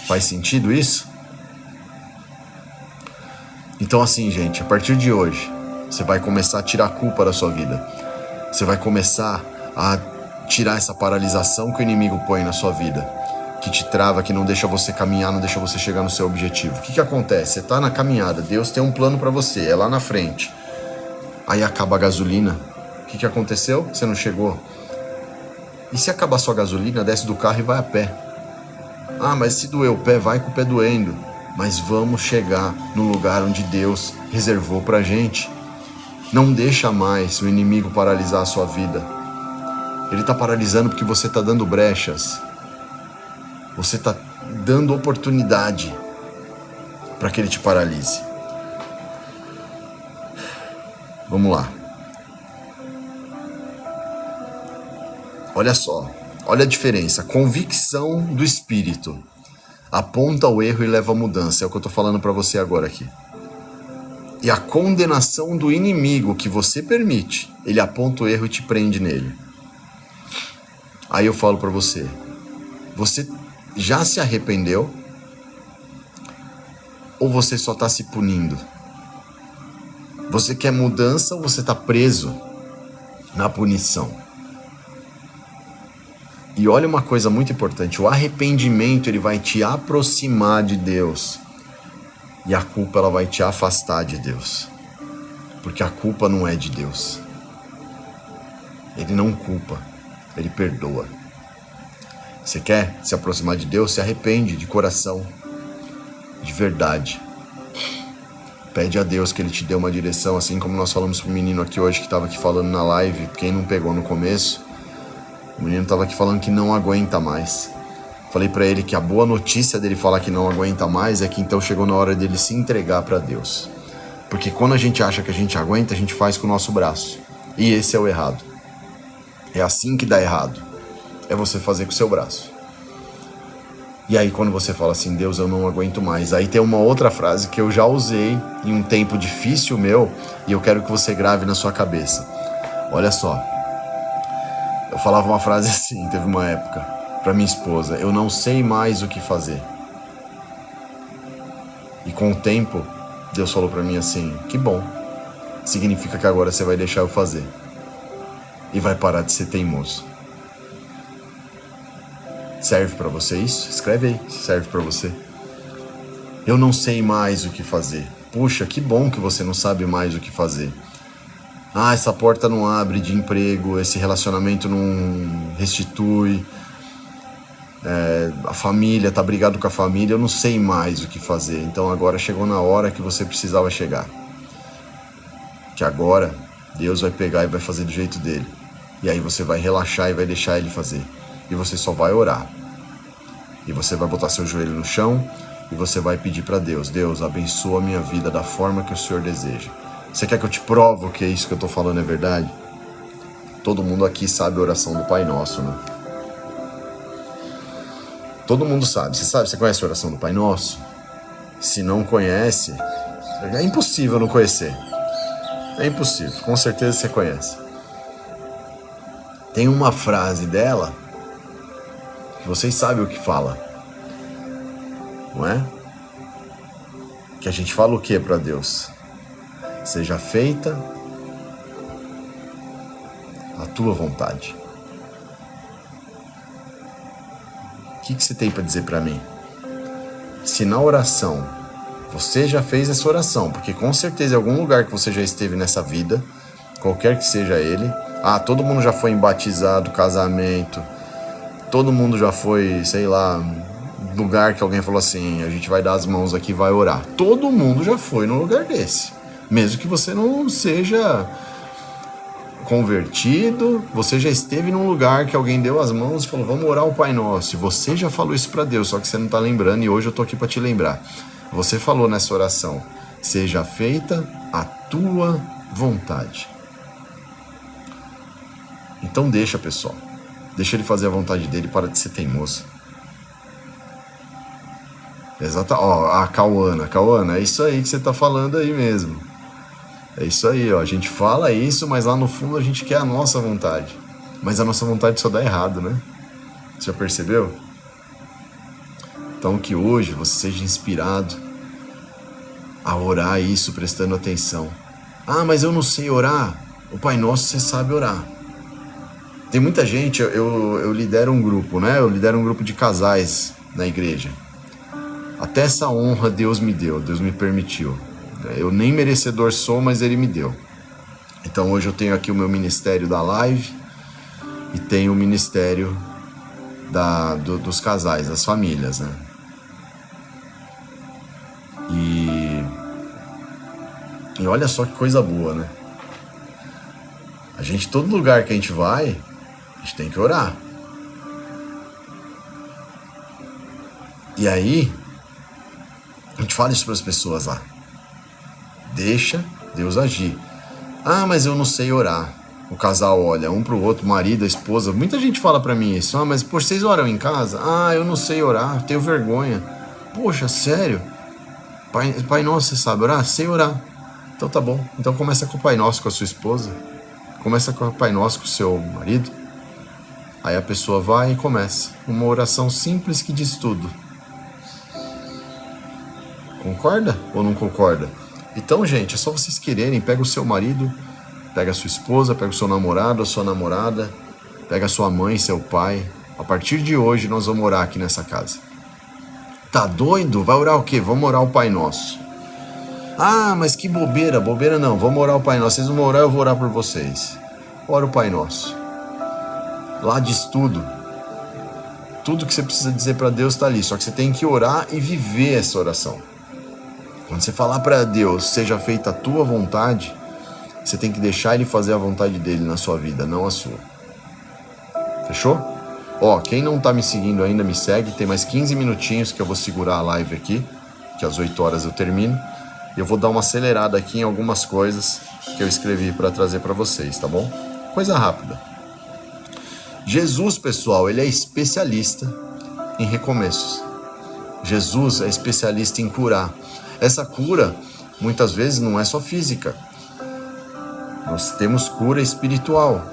Faz sentido isso? Então assim, gente, a partir de hoje, Você vai começar a tirar a culpa da sua vida. Você vai começar a tirar essa paralisação que o inimigo põe na sua vida, que te trava, que não deixa você caminhar, não deixa você chegar no seu objetivo. O que acontece? Você está na caminhada, Deus tem um plano para você, é lá na frente. Aí acaba a gasolina. O que aconteceu? Você não chegou. E se acabar sua gasolina, desce do carro e vai a pé. Ah, mas se doer o pé, vai com o pé doendo. Mas vamos chegar no lugar onde Deus reservou pra gente. Não deixa mais o inimigo paralisar a sua vida. Ele tá paralisando porque você tá dando brechas. Você tá dando oportunidade para que ele te paralise. Vamos lá. Olha só, olha a diferença. Convicção do Espírito aponta o erro e leva à mudança. É o que eu tô falando para você agora aqui. E a condenação do inimigo que você permite, ele aponta o erro e te prende nele. Aí eu falo para você, você já se arrependeu? Ou você só está se punindo? Você quer mudança ou você está preso na punição? E olha uma coisa muito importante, o arrependimento ele vai te aproximar de Deus. E a culpa ela vai te afastar de Deus. Porque a culpa não é de Deus. Ele não culpa, ele perdoa. Você quer se aproximar de Deus? Se arrepende de coração, de verdade. Pede a Deus que ele te dê uma direção, assim como nós falamos pro menino aqui hoje que estava aqui falando na live, quem não pegou no começo, o menino estava aqui falando que não aguenta mais. Falei para ele que a boa notícia dele falar que não aguenta mais é que então chegou na hora dele se entregar para Deus. Porque quando a gente acha que a gente aguenta, a gente faz com o nosso braço. E esse é o errado. É assim que dá errado. É você fazer com o seu braço. E aí quando você fala assim, Deus, eu não aguento mais. Aí tem uma outra frase que eu já usei em um tempo difícil meu e eu quero que você grave na sua cabeça. Olha só. Eu falava uma frase assim, teve uma época. Para minha esposa, eu não sei mais o que fazer. E com o tempo, Deus falou para mim assim, que bom. Significa que agora você vai deixar eu fazer. E vai parar de ser teimoso. Serve para você isso? Escreve aí, serve para você. Eu não sei mais o que fazer. Puxa, que bom que você não sabe mais o que fazer. Ah, essa porta não abre de emprego, esse relacionamento não restitui. A família, tá brigado com a família, eu não sei mais o que fazer. Então agora chegou na hora que você precisava chegar. Que agora Deus vai pegar e vai fazer do jeito dele. E aí você vai relaxar e vai deixar ele fazer. E você só vai orar. E você vai botar seu joelho no chão e você vai pedir para Deus, Deus, abençoa a minha vida da forma que o Senhor deseja. Você quer que eu te provo que isso que eu tô falando é verdade? Todo mundo aqui sabe a oração do Pai Nosso, né? Todo mundo sabe. Você conhece a oração do Pai Nosso? Se não conhece, é impossível não conhecer. É impossível, com certeza você conhece. Tem uma frase dela que vocês sabem o que fala, não é? Que a gente fala o que para Deus? Seja feita a tua vontade. O que você tem para dizer para mim? Se na oração você já fez essa oração, porque com certeza em algum lugar que você já esteve nessa vida, qualquer que seja ele, todo mundo já foi em batizado, casamento, todo mundo já foi, sei lá, lugar que alguém falou assim, a gente vai dar as mãos aqui e vai orar. Todo mundo já foi num lugar desse. Mesmo que você não seja convertido, você já esteve num lugar que alguém deu as mãos e falou, vamos orar o Pai Nosso. E você já falou isso para Deus, só que você não está lembrando e hoje eu tô aqui para te lembrar. Você falou nessa oração, seja feita a tua vontade. Então deixa, pessoal. Deixa ele fazer a vontade dele, para de ser teimoso. Exato. A Cauana, é isso aí que você tá falando aí mesmo. É isso aí, a gente fala isso, mas lá no fundo a gente quer a nossa vontade. Mas a nossa vontade só dá errado, né? Você já percebeu? Então que hoje você seja inspirado a orar isso prestando atenção. Ah, mas eu não sei orar. O Pai Nosso você sabe orar. Tem muita gente, eu lidero um grupo, né? Eu lidero um grupo de casais na igreja. Até essa honra Deus me deu, Deus me permitiu. Eu nem merecedor sou, mas Ele me deu. Então hoje eu tenho aqui o meu ministério da live e tenho o ministério dos casais, das famílias, né? E olha só que coisa boa, né? A gente, todo lugar que a gente vai, a gente tem que orar. E aí, a gente fala isso para as pessoas lá. Deixa Deus agir. Ah, mas eu não sei orar. O casal olha um pro outro, o marido, a esposa. Muita gente fala para mim isso. Ah, mas por vocês oram em casa? Ah, eu não sei orar, tenho vergonha. Poxa, sério? Pai Nosso, você sabe orar? Sei orar. Então tá bom. Então começa com o Pai Nosso com a sua esposa. Começa com o Pai Nosso com o seu marido. Aí a pessoa vai e começa. Uma oração simples que diz tudo. Concorda ou não concorda? Então, gente, é só vocês quererem. Pega o seu marido, pega a sua esposa, pega o seu namorado, a sua namorada, pega a sua mãe, seu pai. A partir de hoje nós vamos orar aqui nessa casa. Tá doido? Vai orar o quê? Vamos orar o Pai Nosso. Ah, mas que bobeira. Bobeira não. Vamos orar o Pai Nosso. Vocês não vão orar, eu vou orar por vocês. Ora o Pai Nosso. Lá diz tudo. Tudo que você precisa dizer para Deus está ali. Só que você tem que orar e viver essa oração. Quando você falar para Deus, seja feita a tua vontade, você tem que deixar Ele fazer a vontade dele na sua vida, não a sua. Fechou? Ó, quem não tá me seguindo ainda, me segue. Tem mais 15 minutinhos que eu vou segurar a live aqui, que às 8 horas eu termino. E eu vou dar uma acelerada aqui em algumas coisas que eu escrevi para trazer para vocês, tá bom? Coisa rápida. Jesus, pessoal, ele é especialista em recomeços. Jesus é especialista em curar. Essa cura, muitas vezes, não é só física. Nós temos cura espiritual.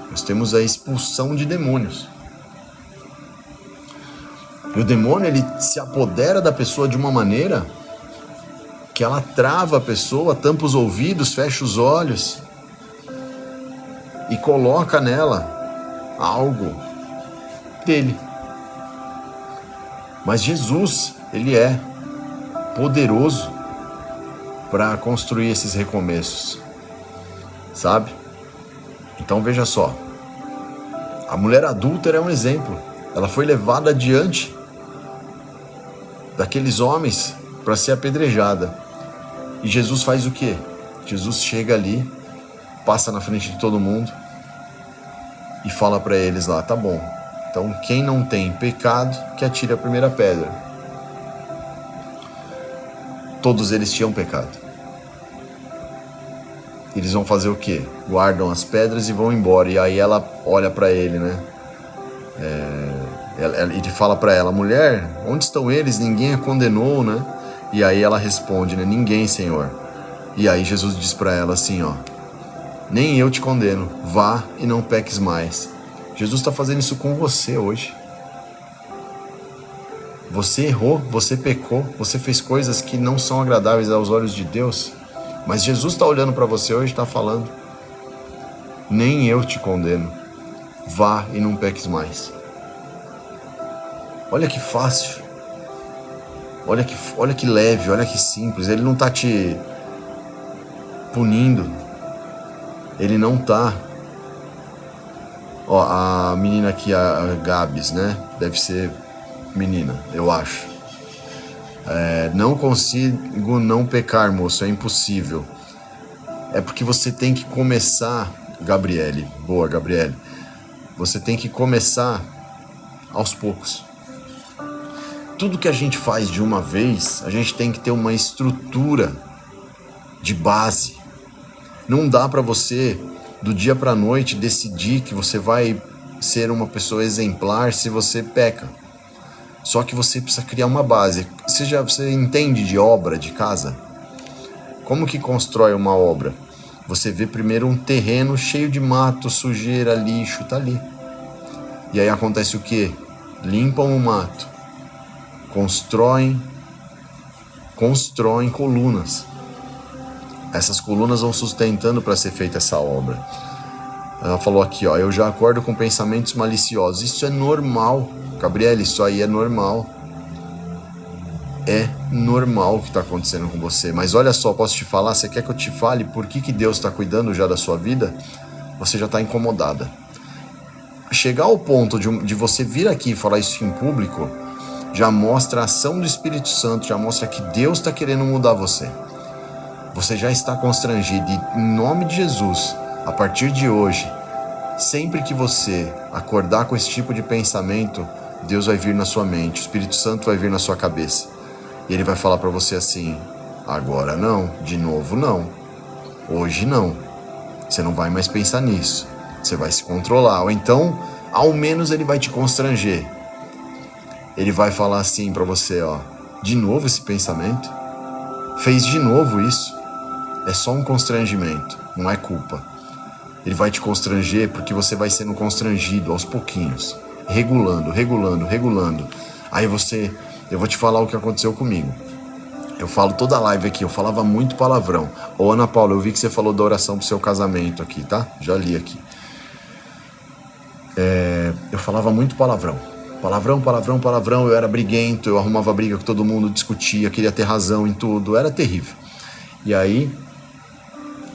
Nós temos a expulsão de demônios. E o demônio, ele se apodera da pessoa de uma maneira que ela trava a pessoa, tampa os ouvidos, fecha os olhos e coloca nela algo dele. Mas Jesus, ele é poderoso para construir esses recomeços, sabe? Então veja só, a mulher adúltera é um exemplo. Ela foi levada adiante daqueles homens para ser apedrejada. E Jesus faz o quê? Jesus chega ali, passa na frente de todo mundo e fala para eles lá, tá bom, então quem não tem pecado, que atire a primeira pedra. Todos eles tinham pecado. Eles vão fazer o quê? Guardam as pedras e vão embora. E aí ela olha para ele, né? Ele fala para ela, mulher, onde estão eles? Ninguém a condenou, né? E aí ela responde, né? Ninguém, Senhor. E aí Jesus diz para ela assim, ó, nem eu te condeno, vá e não peques mais. Jesus está fazendo isso com você hoje. Você errou, você pecou, você fez coisas que não são agradáveis aos olhos de Deus. Mas Jesus está olhando para você hoje e está falando, nem eu te condeno, vá e não peques mais. Olha que fácil, olha que leve, olha que simples. Ele não está te punindo, ele não está. Ó, a menina aqui, a Gabs, né? Deve ser menina, eu acho. Não consigo não pecar, moço, é impossível. É porque você tem que começar, Gabriele, boa, Gabriele. Você tem que começar aos poucos. Tudo que a gente faz de uma vez, a gente tem que ter uma estrutura de base. Não dá para você, do dia para a noite, decidir que você vai ser uma pessoa exemplar se você peca. Só que você precisa criar uma base. Você entende de obra de casa? Como que constrói uma obra? Você vê primeiro um terreno cheio de mato, sujeira, lixo, tá ali. E aí acontece o quê? Limpam o mato. Constroem colunas. Essas colunas vão sustentando para ser feita essa obra. Ela falou aqui, ó, eu já acordo com pensamentos maliciosos. Isso é normal, Gabriela, isso aí é normal. É normal o que está acontecendo com você. Mas olha só, posso te falar? Você quer que eu te fale por que Deus está cuidando já da sua vida? Você já está incomodada. Chegar ao ponto de você vir aqui e falar isso em público, já mostra a ação do Espírito Santo, já mostra que Deus está querendo mudar você. Você já está constrangido e, em nome de Jesus, a partir de hoje, sempre que você acordar com esse tipo de pensamento, Deus vai vir na sua mente, o Espírito Santo vai vir na sua cabeça. E ele vai falar para você assim, agora não, de novo não, hoje não. Você não vai mais pensar nisso, você vai se controlar. Ou então, ao menos ele vai te constranger. Ele vai falar assim para você, ó, de novo esse pensamento? Fez de novo isso? É só um constrangimento, não é culpa. Ele vai te constranger porque você vai sendo constrangido aos pouquinhos, regulando. Aí eu vou te falar o que aconteceu comigo. Eu falo toda a live aqui, eu falava muito palavrão. Ô Ana Paula, eu vi que você falou da oração pro seu casamento aqui, tá? Já li aqui. Eu falava muito palavrão. Palavrão, eu era briguento, eu arrumava briga com todo mundo, discutia, queria ter razão em tudo, era terrível. E aí,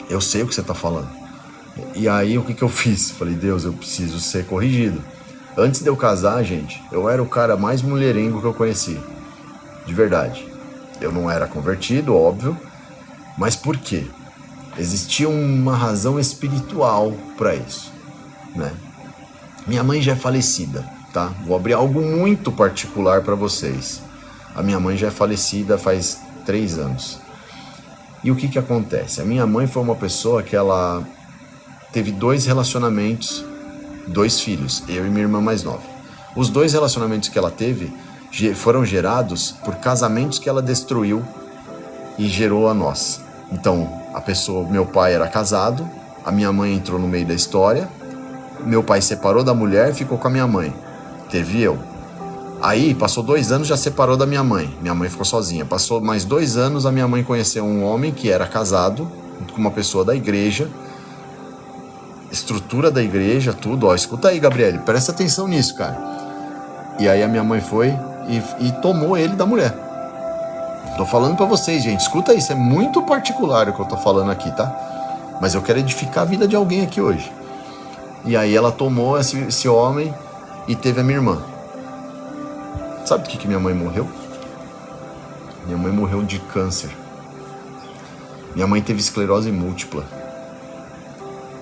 eu sei o que você tá falando. E aí, o que eu fiz? Falei, Deus, eu preciso ser corrigido. Antes de eu casar, gente, eu era o cara mais mulherengo que eu conheci. De verdade. Eu não era convertido, óbvio. Mas por quê? Existia uma razão espiritual para isso, né? Minha mãe já é falecida, tá? Vou abrir algo muito particular para vocês. A minha mãe já é falecida faz 3 anos. E o que acontece? A minha mãe foi uma pessoa que ela teve 2 relacionamentos, 2 filhos, eu e minha irmã mais nova. Os 2 relacionamentos que ela teve foram gerados por casamentos que ela destruiu e gerou a nós. Então, meu pai era casado, a minha mãe entrou no meio da história, meu pai separou da mulher e ficou com a minha mãe. Teve eu. Aí, passou 2 anos, já separou da minha mãe ficou sozinha. Passou mais 2 anos, a minha mãe conheceu um homem que era casado com uma pessoa da igreja, estrutura da igreja, tudo, ó, escuta aí, Gabriele, presta atenção nisso, cara. E aí a minha mãe foi e tomou ele da mulher. Tô falando pra vocês, gente, escuta isso, é muito particular o que eu tô falando aqui, tá? Mas eu quero edificar a vida de alguém aqui hoje. E aí ela tomou esse homem e teve a minha irmã. Sabe do que minha mãe morreu? Minha mãe morreu de câncer. Minha mãe teve esclerose múltipla.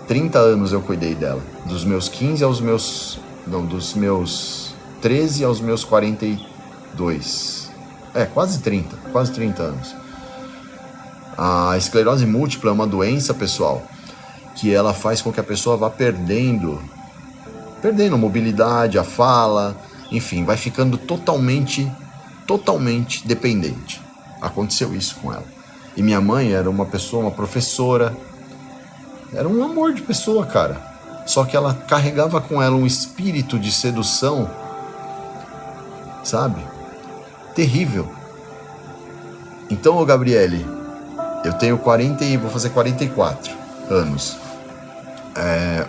30 anos eu cuidei dela. Dos meus 15 aos meus... Não, dos meus 13 aos meus 42. Quase 30 anos. A esclerose múltipla é uma doença, pessoal, que ela faz com que a pessoa vá perdendo a mobilidade, a fala, enfim, vai ficando totalmente dependente. Aconteceu isso com ela. E minha mãe era uma pessoa, uma professora, era um amor de pessoa, cara. Só que ela carregava com ela um espírito de sedução, sabe? Terrível. Então, ô Gabriele, eu tenho 40 e vou fazer 44 anos.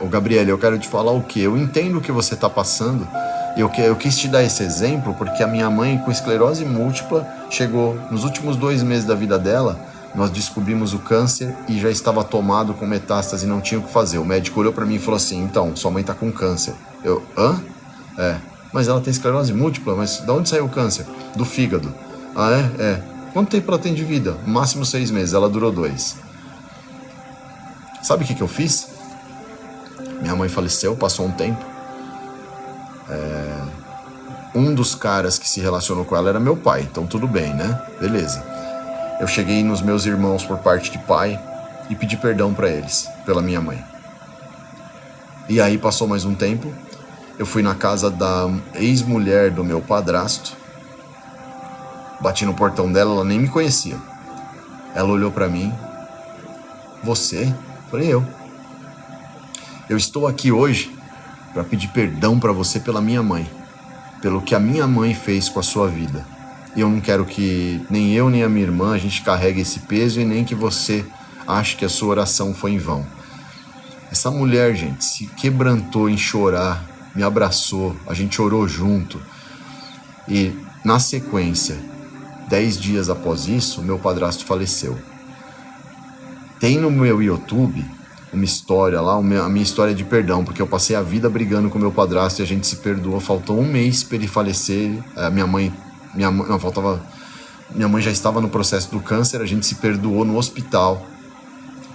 Ô Gabriele, eu quero te falar o quê? Eu entendo o que você está passando. Eu quis te dar esse exemplo porque a minha mãe com esclerose múltipla chegou nos últimos 2 meses da vida dela. Nós descobrimos o câncer e já estava tomado com metástase e não tinha o que fazer. O médico olhou para mim e falou assim, então, sua mãe tá com câncer. Eu, hã? Mas ela tem esclerose múltipla, mas de onde saiu o câncer? Do fígado. Ah, é? Quanto tempo ela tem de vida? Máximo 6 meses, ela durou 2. Sabe o que eu fiz? Minha mãe faleceu, passou um tempo. Um dos caras que se relacionou com ela era meu pai, então tudo bem, né? Beleza. Eu cheguei nos meus irmãos por parte de pai e pedi perdão pra eles, pela minha mãe. E aí passou mais um tempo, eu fui na casa da ex-mulher do meu padrasto, bati no portão dela, ela nem me conhecia. Ela olhou pra mim, você? Falei, eu estou aqui hoje pra pedir perdão pra você pela minha mãe, pelo que a minha mãe fez com a sua vida. E eu não quero que nem eu nem a minha irmã a gente carregue esse peso e nem que você ache que a sua oração foi em vão. Essa mulher, gente, se quebrantou em chorar, me abraçou, a gente orou junto. E, na sequência, 10 dias após isso, meu padrasto faleceu. Tem no meu YouTube uma história lá, a minha história de perdão, porque eu passei a vida brigando com meu padrasto e a gente se perdoou. Faltou um mês para ele falecer. Minha mãe já estava no processo do câncer, a gente se perdoou no hospital.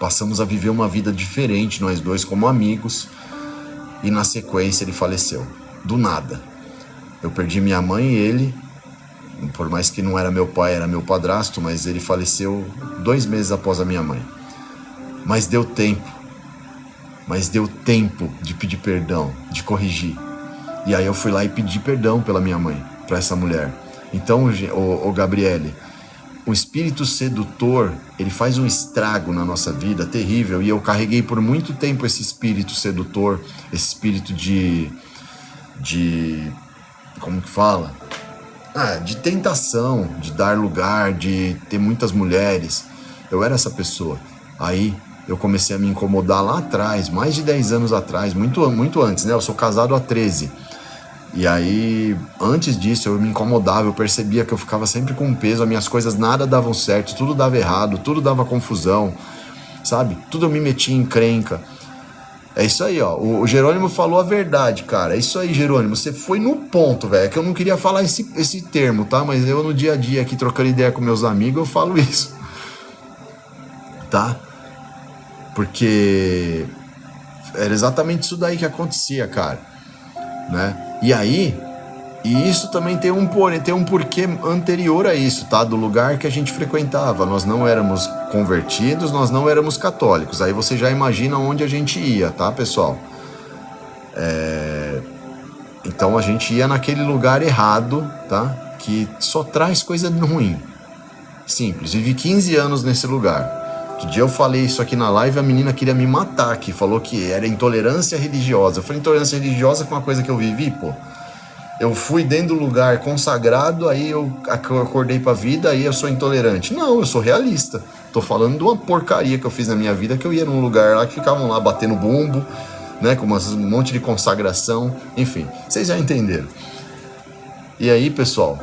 Passamos a viver uma vida diferente, nós dois como amigos. E na sequência ele faleceu. Do nada. Eu perdi minha mãe e ele, por mais que não era meu pai, era meu padrasto, mas ele faleceu 2 meses após a minha mãe. Mas deu tempo de pedir perdão, de corrigir. E aí eu fui lá e pedi perdão pela minha mãe, para essa mulher. Então, o Gabriele, o espírito sedutor, ele faz um estrago na nossa vida terrível. E eu carreguei por muito tempo esse espírito sedutor, esse espírito de como que fala? De tentação, de dar lugar, de ter muitas mulheres. Eu era essa pessoa. Aí eu comecei a me incomodar lá atrás, mais de 10 anos atrás, muito, muito antes, né? Eu sou casado há 13. E aí, antes disso, eu me incomodava, eu percebia que eu ficava sempre com peso, as minhas coisas nada davam certo, tudo dava errado, tudo dava confusão, sabe? Tudo eu me metia em encrenca. É isso aí, ó. O Jerônimo falou a verdade, cara. É isso aí, Jerônimo. Você foi no ponto, velho. É que eu não queria falar esse termo, tá? Mas eu, no dia a dia, aqui, trocando ideia com meus amigos, eu falo isso. Tá? Porque era exatamente isso daí que acontecia, cara. Né? E aí, e isso também tem um porquê anterior a isso, tá? Do lugar que a gente frequentava. Nós não éramos convertidos, nós não éramos católicos. Aí você já imagina onde a gente ia, tá, pessoal? Então a gente ia naquele lugar errado, tá? Que só traz coisa ruim. Simples. Vivi 15 anos nesse lugar. Outro dia eu falei isso aqui na live, a menina queria me matar aqui, falou que era intolerância religiosa. Eu falei, intolerância religiosa com uma coisa que eu vivi, pô. Eu fui dentro do lugar consagrado, aí eu acordei pra vida, aí eu sou intolerante. Não, eu sou realista. Tô falando de uma porcaria que eu fiz na minha vida, que eu ia num lugar lá que ficavam lá batendo bumbo, né, com um monte de consagração, enfim, vocês já entenderam. E aí, pessoal,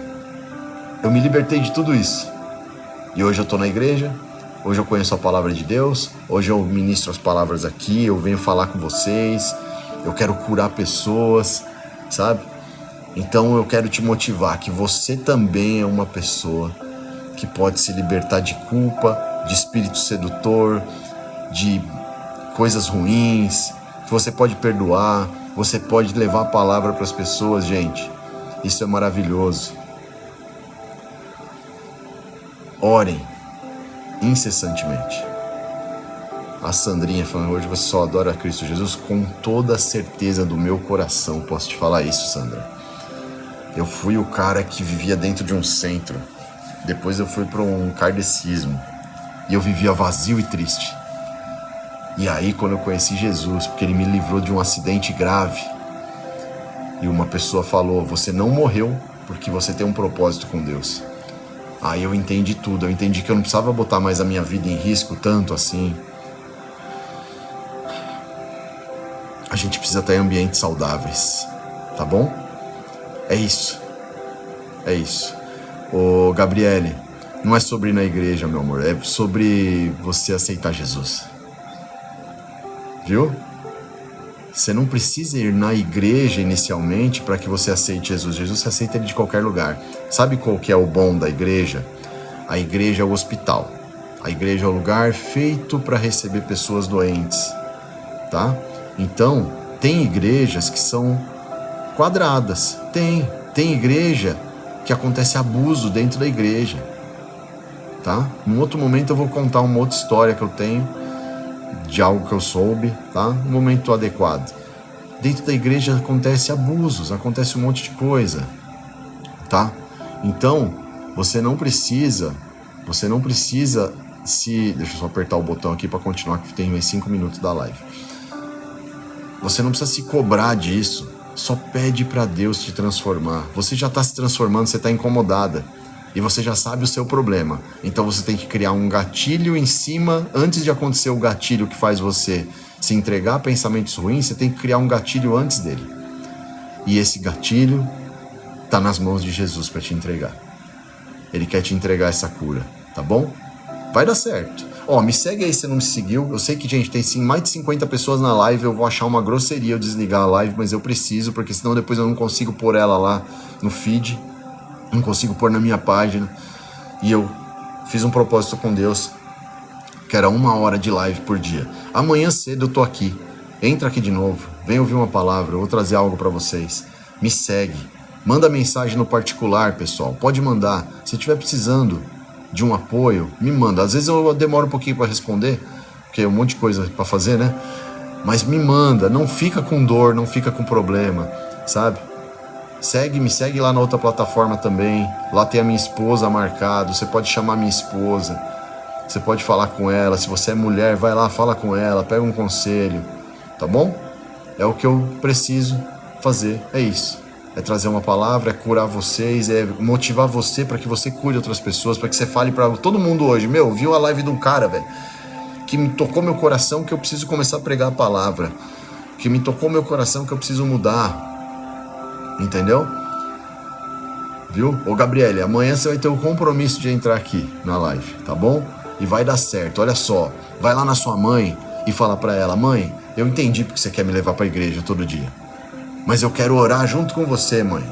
eu me libertei de tudo isso. E hoje eu tô na igreja. Hoje eu conheço a palavra de Deus, hoje eu ministro as palavras aqui, eu venho falar com vocês, eu quero curar pessoas, sabe? Então eu quero te motivar que você também é uma pessoa que pode se libertar de culpa, de espírito sedutor, de coisas ruins, que você pode perdoar, você pode levar a palavra para as pessoas, gente. Isso é maravilhoso. Orem incessantemente. A Sandrinha falando, hoje você só adora Cristo Jesus. Com toda a certeza do meu coração posso te falar isso, Sandra. Eu fui o cara que vivia dentro de um centro, depois eu fui para um kardecismo e eu vivia vazio e triste. E aí quando eu conheci Jesus, porque ele me livrou de um acidente grave, e uma pessoa falou, você não morreu porque você tem um propósito com Deus. Aí eu entendi tudo, eu entendi que eu não precisava botar mais a minha vida em risco tanto assim. A gente precisa estar em ambientes saudáveis, tá bom? É isso. É isso. Ô, Gabriele, não é sobre ir na igreja, meu amor, é sobre você aceitar Jesus. Viu? Você não precisa ir na igreja inicialmente para que você aceite Jesus. Jesus se aceita de qualquer lugar. Sabe qual que é o bom da igreja? A igreja é o hospital. A igreja é o lugar feito para receber pessoas doentes, tá? Então, tem igrejas que são quadradas. Tem igreja que acontece abuso dentro da igreja, tá? Num outro momento eu vou contar uma outra história que eu tenho de algo que eu soube, tá? No momento adequado. Dentro da igreja acontece abusos, acontece um monte de coisa, tá? Então, você não precisa se... Deixa eu só apertar o botão aqui para continuar, que tem mais 5 minutos da live. Você não precisa se cobrar disso, só pede para Deus te transformar. Você já está se transformando, você está incomodada. E você já sabe o seu problema. Então você tem que criar um gatilho em cima, antes de acontecer o gatilho que faz você se entregar a pensamentos ruins, você tem que criar um gatilho antes dele. E esse gatilho está nas mãos de Jesus para te entregar. Ele quer te entregar essa cura, tá bom? Vai dar certo. Me segue aí se não me seguiu. Eu sei que, gente, tem sim mais de 50 pessoas na live. Eu vou achar uma grosseria eu desligar a live, mas eu preciso, porque senão depois eu não consigo pôr ela lá no feed. Não consigo pôr na minha página. E eu fiz um propósito com Deus, que era 1 hora de live por dia. Amanhã cedo eu tô aqui. Entra aqui de novo. Vem ouvir uma palavra. Eu vou trazer algo para vocês. Me segue. Manda mensagem no particular, pessoal. Pode mandar. Se estiver precisando de um apoio, me manda. Às vezes eu demoro um pouquinho para responder, porque é um monte de coisa para fazer, né? Mas me manda. Não fica com dor, não fica com problema, sabe? Me segue lá na outra plataforma também. Lá tem a minha esposa marcado. Você pode chamar minha esposa. Você pode falar com ela. Se você é mulher, vai lá, fala com ela. Pega um conselho. Tá bom? É o que eu preciso fazer. É isso. É trazer uma palavra, é curar vocês, é motivar você para que você cure outras pessoas, para que você fale para todo mundo hoje. Viu a live de um cara, velho, que me tocou meu coração, que eu preciso começar a pregar a palavra. Que me tocou meu coração, que eu preciso mudar. Entendeu? Viu? Ô Gabriele, amanhã você vai ter o compromisso de entrar aqui na live, tá bom? E vai dar certo. Olha só, vai lá na sua mãe e fala pra ela: mãe, eu entendi porque você quer me levar pra igreja todo dia, mas eu quero orar junto com você, mãe.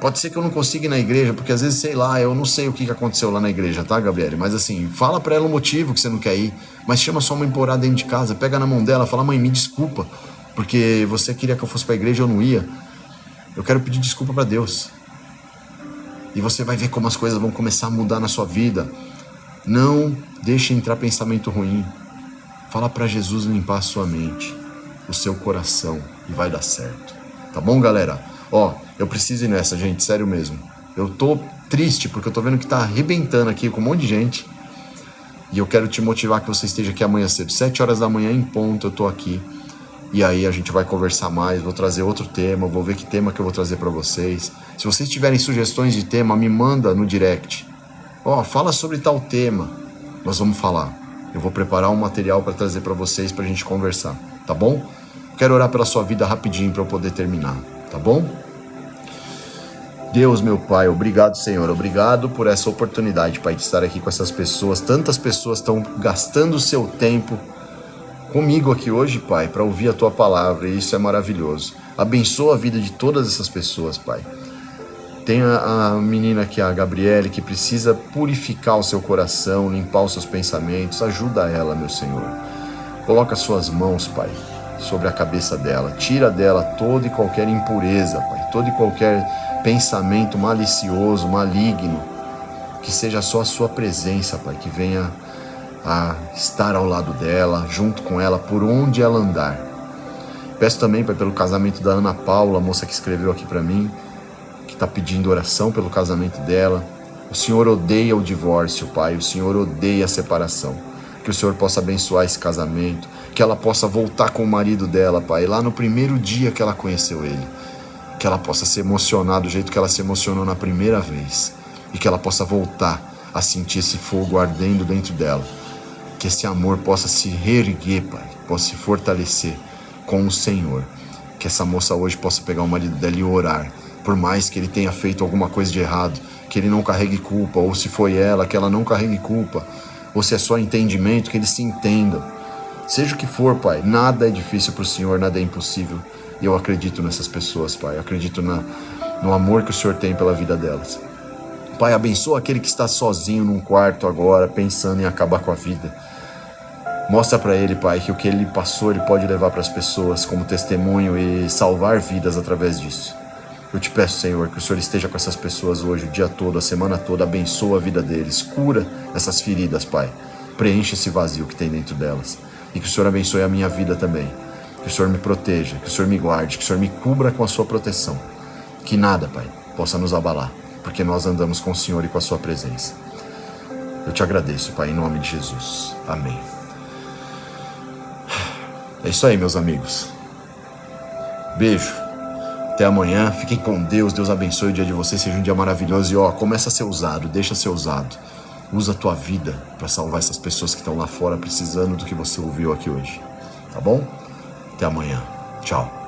Pode ser que eu não consiga ir na igreja, porque às vezes, sei lá, eu não sei o que aconteceu lá na igreja, tá, Gabriele? Mas assim, fala pra ela o motivo que você não quer ir, mas chama sua mãe pra orar dentro de casa, pega na mão dela, fala: mãe, me desculpa, porque você queria que eu fosse pra igreja e eu não ia. Eu quero pedir desculpa para Deus. E você vai ver como as coisas vão começar a mudar na sua vida. Não deixe entrar pensamento ruim. Fala para Jesus limpar a sua mente, o seu coração, e vai dar certo. Tá bom, galera? Eu preciso ir nessa, gente, sério mesmo. Eu tô triste porque eu tô vendo que tá arrebentando aqui com um monte de gente. E eu quero te motivar que você esteja aqui amanhã cedo. 7 horas da manhã em ponto eu tô aqui. E aí a gente vai conversar mais, vou trazer outro tema, vou ver que tema que eu vou trazer para vocês. Se vocês tiverem sugestões de tema, me manda no direct. Fala sobre tal tema, nós vamos falar. Eu vou preparar um material para trazer para vocês, para a gente conversar, tá bom? Quero orar pela sua vida rapidinho para eu poder terminar, tá bom? Deus, meu Pai, obrigado, Senhor, obrigado por essa oportunidade, Pai, de estar aqui com essas pessoas. Tantas pessoas estão gastando o seu tempo comigo aqui hoje, Pai, para ouvir a Tua palavra, e isso é maravilhoso. Abençoa a vida de todas essas pessoas, Pai. Tem a menina aqui, a Gabriele, que precisa purificar o seu coração, limpar os seus pensamentos. Ajuda ela, meu Senhor. Coloca suas mãos, Pai, sobre a cabeça dela. Tira dela toda e qualquer impureza, Pai. Todo e qualquer pensamento malicioso, maligno. Que seja só a sua presença, Pai, que venha a estar ao lado dela, junto com ela, por onde ela andar. Peço também, Pai, pelo casamento da Ana Paula, a moça que escreveu aqui para mim, que está pedindo oração pelo casamento dela. O Senhor odeia o divórcio, Pai, o Senhor odeia a separação. Que o Senhor possa abençoar esse casamento, que ela possa voltar com o marido dela, Pai, lá no primeiro dia que ela conheceu ele. Que ela possa se emocionar do jeito que ela se emocionou na primeira vez. E que ela possa voltar a sentir esse fogo ardendo dentro dela. Que esse amor possa se reerguer, Pai, possa se fortalecer com o Senhor. Que essa moça hoje possa pegar o marido dela e orar, por mais que ele tenha feito alguma coisa de errado, que ele não carregue culpa, ou se foi ela, que ela não carregue culpa, ou se é só entendimento, que eles se entendam. Seja o que for, Pai, nada é difícil para o Senhor, nada é impossível. E eu acredito nessas pessoas, Pai, eu acredito no amor que o Senhor tem pela vida delas. Pai, abençoa aquele que está sozinho num quarto agora, pensando em acabar com a vida. Mostra para ele, Pai, que o que ele passou, ele pode levar para as pessoas como testemunho e salvar vidas através disso. Eu te peço, Senhor, que o Senhor esteja com essas pessoas hoje, o dia todo, a semana toda, abençoa a vida deles, cura essas feridas, Pai. Preenche esse vazio que tem dentro delas. E que o Senhor abençoe a minha vida também. Que o Senhor me proteja, que o Senhor me guarde, que o Senhor me cubra com a sua proteção. Que nada, Pai, possa nos abalar, porque nós andamos com o Senhor e com a sua presença. Eu te agradeço, Pai, em nome de Jesus. Amém. É isso aí, meus amigos. Beijo. Até amanhã, fiquem com Deus, Deus abençoe o dia de vocês, seja um dia maravilhoso. E começa a ser usado, deixa ser usado. Usa a tua vida para salvar essas pessoas que estão lá fora precisando do que você ouviu aqui hoje. Tá bom? Até amanhã. Tchau.